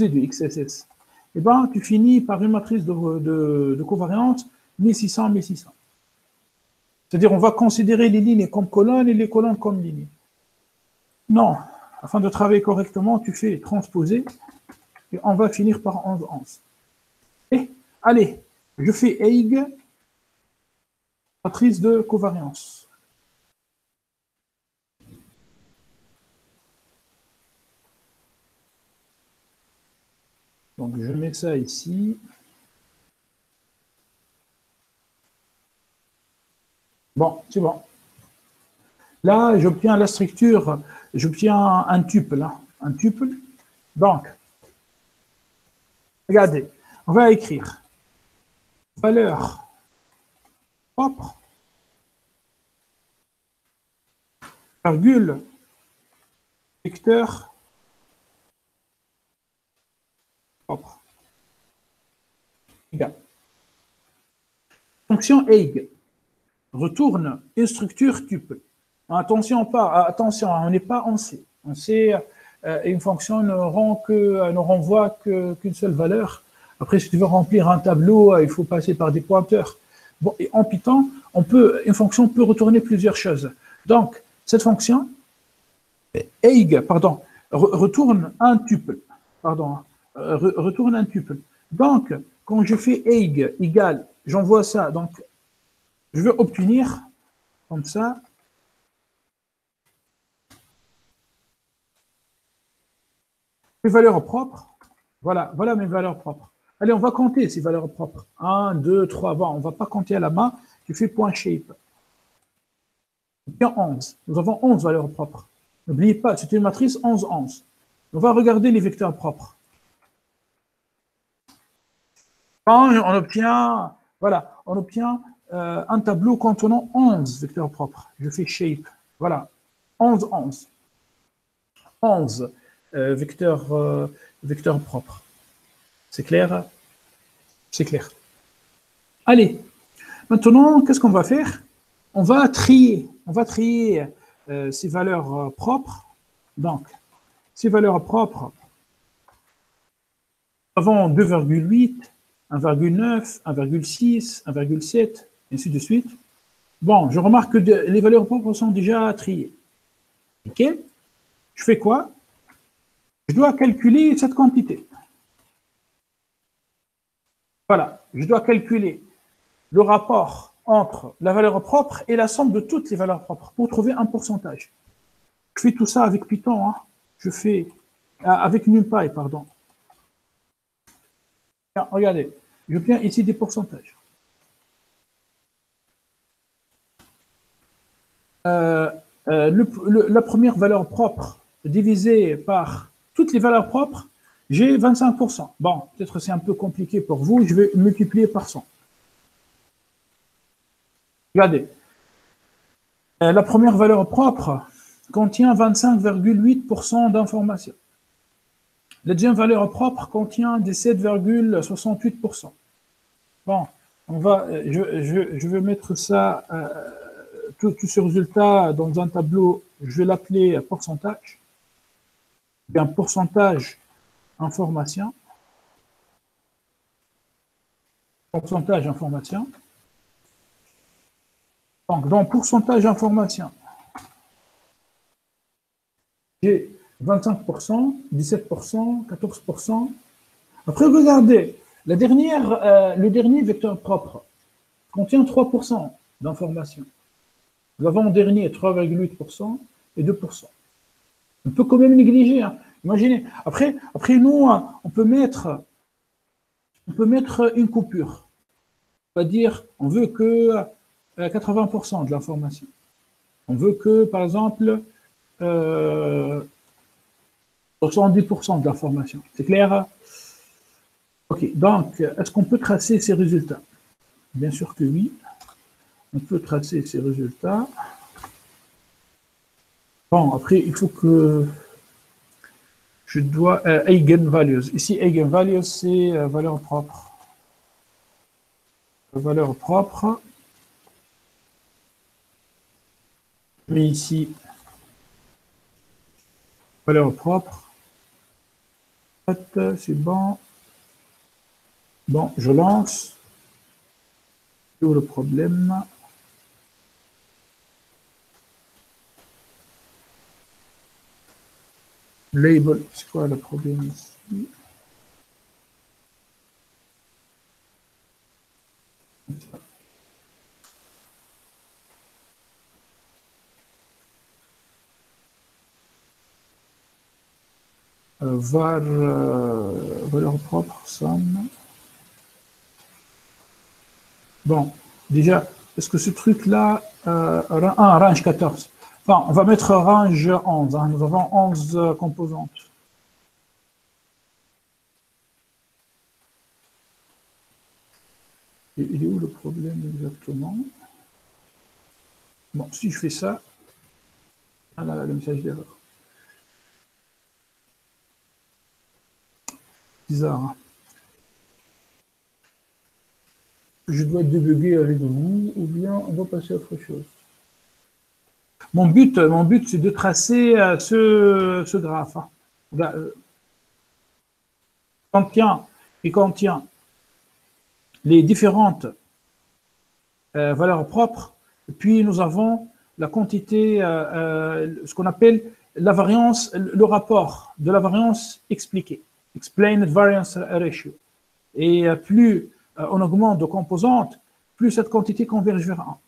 du XSS. Eh bien, tu finis par une matrice de covariance 1600, 1600. C'est-à-dire, on va considérer les lignes comme colonnes et les colonnes comme lignes. Non, afin de travailler correctement, tu fais transposer et on va finir par 11, 11. Et, allez, je fais EIG, matrice de covariance. Donc, je mets ça ici. Bon, c'est bon. Là, j'obtiens la structure, j'obtiens un tuple. Hein, un tuple. Donc, regardez, on va écrire valeur propre, virgule, vecteur propre. Égal. Fonction EIG retourne une structure tuple. Attention, on n'est pas en C. En C, une fonction ne renvoie qu'une seule valeur. Après, si tu veux remplir un tableau, il faut passer par des pointeurs. Bon, et en Python, une fonction peut retourner plusieurs choses. Donc, cette fonction, EIG, retourne un tuple. Retourne un tuple. Donc, quand je fais EIG égale, j'envoie ça. Donc, je veux obtenir, comme ça, mes valeurs propres. Voilà mes valeurs propres. Allez, on va compter ces valeurs propres. 1, 2, 3, bon, on ne va pas compter à la main. Tu fais point shape. Bien 11. Nous avons 11 valeurs propres. N'oubliez pas, c'est une matrice 11, 11. On va regarder les vecteurs propres. On obtient, voilà, on obtient un tableau contenant 11 vecteurs propres. Je fais shape. Voilà, 11, 11. 11 vecteurs propres. C'est clair? C'est clair. Allez, maintenant, qu'est-ce qu'on va faire? On va trier ces valeurs propres. Donc, ces valeurs propres, nous avons 2,8, 1,9, 1,6, 1,7, ainsi de suite. Bon, je remarque que les valeurs propres sont déjà triées. OK? Je fais quoi? Je dois calculer cette quantité. Voilà, je dois calculer le rapport entre la valeur propre et la somme de toutes les valeurs propres pour trouver un pourcentage. Je fais tout ça avec Python. Hein. Je fais avec NumPy, pardon. Regardez, j'obtiens ici des pourcentages. La première valeur propre divisée par toutes les valeurs propres, j'ai 25%. Bon, peut-être c'est un peu compliqué pour vous, je vais multiplier par 100. Regardez, la première valeur propre contient 25,8% d'informations. La deuxième valeur propre contient 17,68%. Bon, je vais mettre ça, tout ce résultat dans un tableau, je vais l'appeler pourcentage. Bien, pourcentage information. Pourcentage information. Donc, dans pourcentage information, j'ai 25%, 17%, 14%. Après, regardez, le dernier vecteur propre contient 3% d'informations. Nous avons en dernier 3,8% et 2%. On peut quand même négliger. Hein. Imaginez. Après nous, on peut mettre une coupure. On va dire, on veut que 80% de l'information. On veut que, par exemple, 70% de l'information. C'est clair? Ok, donc, est-ce qu'on peut tracer ces résultats? Bien sûr que oui. On peut tracer ces résultats. Bon, après, il faut que je dois eigenvalues. Ici, eigenvalues, c'est valeur propre. Valeur propre. Mais ici, valeur propre. C'est bon. Bon, je lance. C'est où le problème? Label, c'est quoi le problème ici? Valeur propre, somme. Bon, déjà, est-ce que ce truc-là, range 14. Enfin, on va mettre range 11. Hein, nous avons 11 composantes. Et il est où le problème exactement? Bon, si je fais ça, ah là, le message d'erreur. Bizarre. Hein. Je dois débugger avec vous ou bien on va passer à autre chose. Mon but c'est de tracer ce graphe. Hein. Il contient les différentes valeurs propres. Et puis nous avons la quantité, ce qu'on appelle la variance, le rapport de la variance expliquée. Explained variance ratio. Et plus on augmente de composantes, plus cette quantité converge vers 1.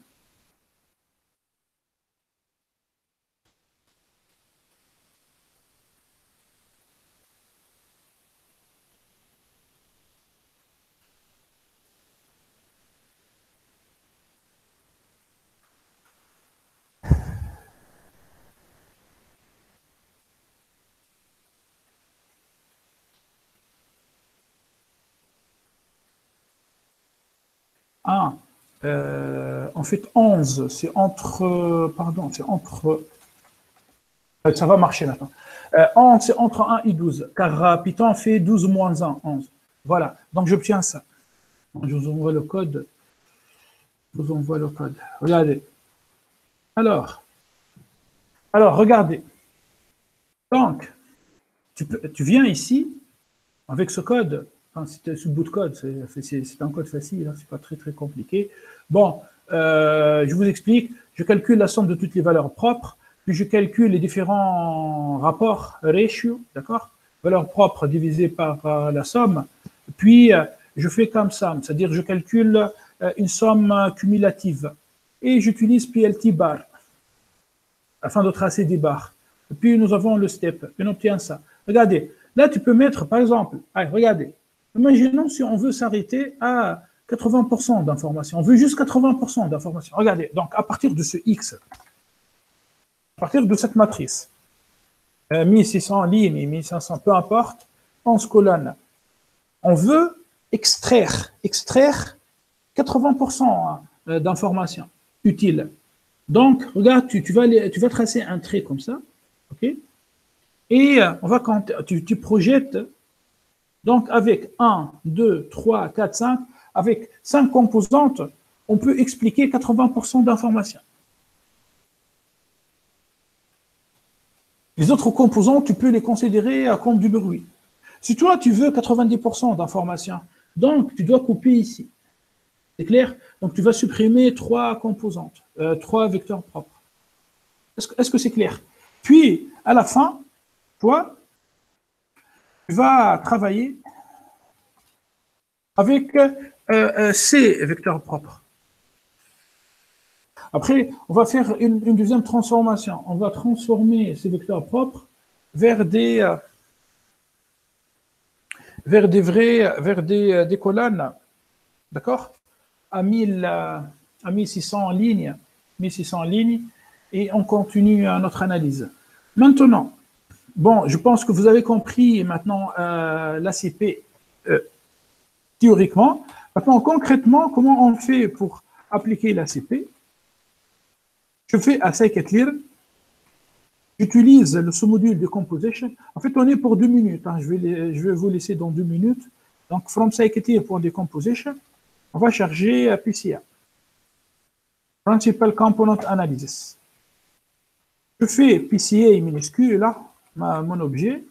En fait, 11, c'est entre... pardon, c'est entre... ça va marcher maintenant. 11, c'est entre 1 et 12, car Python fait 12 moins 1, 11. Voilà, donc j'obtiens ça. Je vous envoie le code. Je vous envoie le code. Regardez. Alors, regardez. Donc, tu viens ici, avec ce code, enfin, c'est ce bout de code, c'est un code facile, hein, c'est pas très compliqué. Bon, je vous explique, je calcule la somme de toutes les valeurs propres, puis je calcule les différents rapports, ratio, d'accord? Valeur propre divisée par la somme, puis je fais comme ça, c'est-à-dire je calcule une somme cumulative, et j'utilise PLT bar, afin de tracer des barres. Et puis nous avons le step, et on obtient ça. Regardez, là tu peux mettre, par exemple, allez, regardez, imaginons si on veut s'arrêter à 80% d'informations, on veut juste 80% d'informations. Regardez, donc à partir de ce X, à partir de cette matrice, 1600 lignes, 1500, peu importe, 11 colonnes, on veut extraire 80% d'informations utiles. Donc, regarde, tu vas tracer un trait comme ça, ok? Et tu projettes, donc avec 1, 2, 3, 4, 5, avec 5 composantes, on peut expliquer 80% d'informations. Les autres composants, tu peux les considérer comme du bruit. Si toi, tu veux 90% d'informations, donc tu dois couper ici. C'est clair? Donc tu vas supprimer 3 composantes, 3 vecteurs propres. Est-ce que c'est clair? Puis, à la fin, toi, tu vas travailler avec ces vecteurs propres. Après, on va faire une deuxième transformation. On va transformer ces vecteurs propres vers des colonnes, d'accord, à 1600 lignes, 1600 lignes, et on continue notre analyse. Maintenant, bon, je pense que vous avez compris maintenant l'ACP théoriquement. Maintenant, concrètement, comment on fait pour appliquer l'ACP? Je fais un scikit-learn. J'utilise le sous-module de composition. En fait, on est pour 2 minutes. Hein. Je vais vous laisser dans 2 minutes. Donc, from scikit-learn.decomposition, on va charger PCA. Principal Component Analysis. Je fais PCA minuscule, là, mon objet.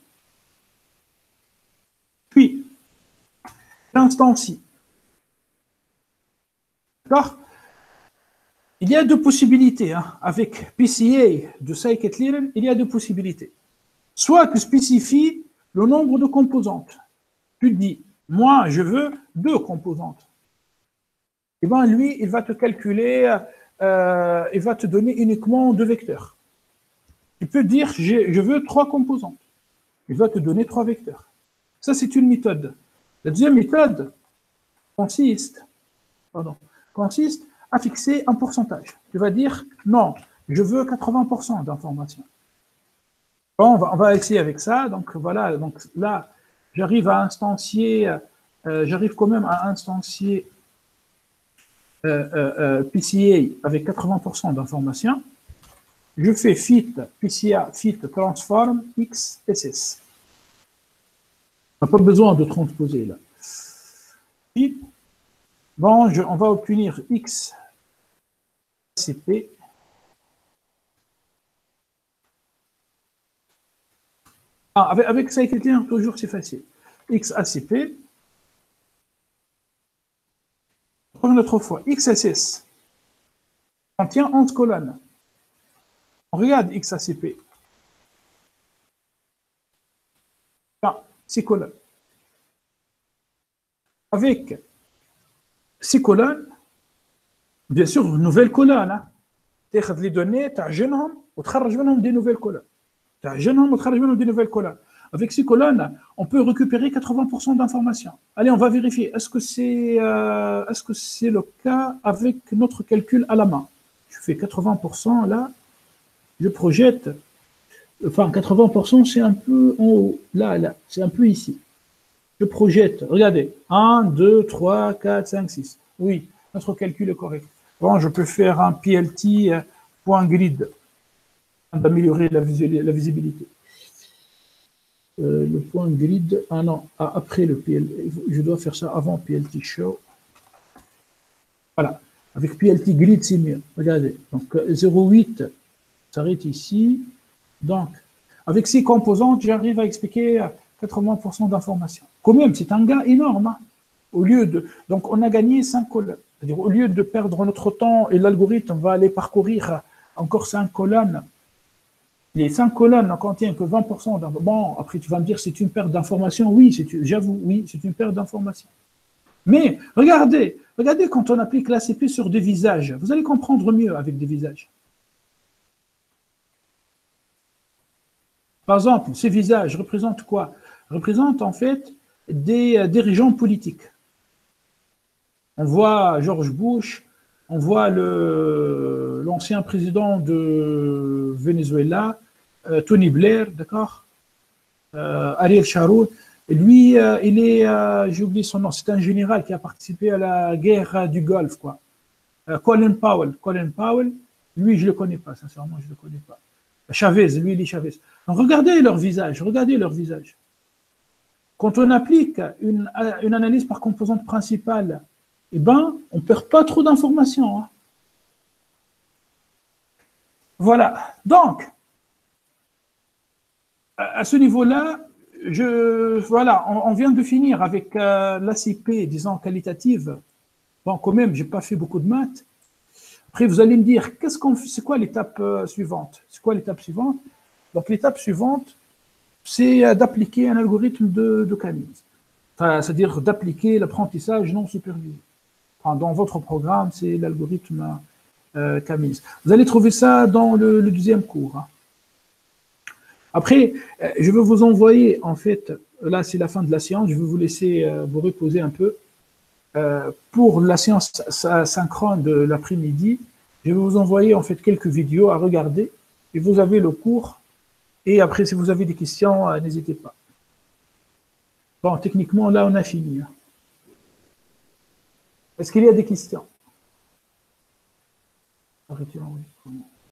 Puis, j'instancie. D'accord? Il y a 2 possibilités. Hein. Avec PCA de scikit-learn, il y a 2 possibilités. Soit tu spécifies le nombre de composantes. Tu dis, moi, je veux 2 composantes. Et bien, lui, il va te calculer, il va te donner uniquement 2 vecteurs. Tu peux dire, je veux 3 composantes. Il va te donner 3 vecteurs. Ça, c'est une méthode. La deuxième méthode consiste à fixer un pourcentage. Tu vas dire, non, je veux 80% d'informations. Bon, on va essayer avec ça. Donc, voilà. Donc, là, j'arrive à instancier, j'arrive quand même à instancier PCA avec 80% d'informations. Je fais fit, PCA, fit, transform, XSS. On n'a pas besoin de transposer là. Fit. Bon, on va obtenir XACP. Avec scikit-learn, toujours c'est facile. XACP. Encore une autre fois, XSS contient 11 colonnes. On regarde XACP. 6 colonnes. Avec 6 colonnes, bien sûr, une nouvelle colonne. Hein. Tu as les données, tu as des nouvelles colonnes. Des nouvelles colonnes. Avec 6 colonnes, on peut récupérer 80% d'informations. Allez, on va vérifier. Est-ce que c'est le cas avec notre calcul à la main? Je fais 80% là. Je projette. Enfin, 80%, c'est un peu en haut. Là, c'est un peu ici. Je projette. Regardez. 1, 2, 3, 4, 5, 6. Oui, notre calcul est correct. Bon, je peux faire un PLT.grid d'améliorer la visibilité. Le point grid, après le PLT, je dois faire ça avant PLT show. Voilà, avec PLT grid, c'est mieux. Regardez, donc 0,8 s'arrête ici. Donc, avec ces composantes, j'arrive à expliquer 80% d'informations. Quand même, c'est un gain énorme. Hein. Donc, on a gagné 5 colonnes. C'est-à-dire, au lieu de perdre notre temps et l'algorithme va aller parcourir encore 5 colonnes, les 5 colonnes ne contiennent que 20% d'informations. Bon, après tu vas me dire c'est une perte d'informations. Oui, j'avoue, oui, c'est une perte d'informations. Mais regardez quand on applique l'ACP sur des visages, vous allez comprendre mieux avec des visages. Par exemple, ces visages représentent quoi? Représentent en fait des dirigeants politiques. On voit George Bush, on voit l'ancien président de Venezuela, Tony Blair, d'accord, Ariel Sharon. Et lui, il est, j'ai oublié son nom, c'est un général qui a participé à la guerre du Golfe, quoi. Colin Powell, lui, je ne le connais pas, sincèrement, je ne le connais pas. Chavez, lui, il est Chavez. Donc, regardez leur visage. Quand on applique une analyse par composante principale, eh ben, on ne perd pas trop d'informations. Hein. Voilà. Donc, à ce niveau-là, on vient de finir avec l'ACP, disons, qualitative. Bon, quand même, je n'ai pas fait beaucoup de maths. Après, vous allez me dire, c'est quoi l'étape suivante? Donc, l'étape suivante, c'est d'appliquer un algorithme de Camille. Enfin, c'est-à-dire d'appliquer l'apprentissage non supervisé. Enfin, dans votre programme, c'est l'algorithme Camille. Vous allez trouver ça dans le deuxième cours. Hein. Après, je vais vous envoyer, en fait, là c'est la fin de la séance, je vais vous laisser vous reposer un peu. Pour la séance synchrone de l'après-midi, je vais vous envoyer en fait quelques vidéos à regarder et vous avez le cours. Et après, si vous avez des questions, n'hésitez pas. Bon, techniquement, là, on a fini. Est-ce qu'il y a des questions? Arrêtez l'enregistrement.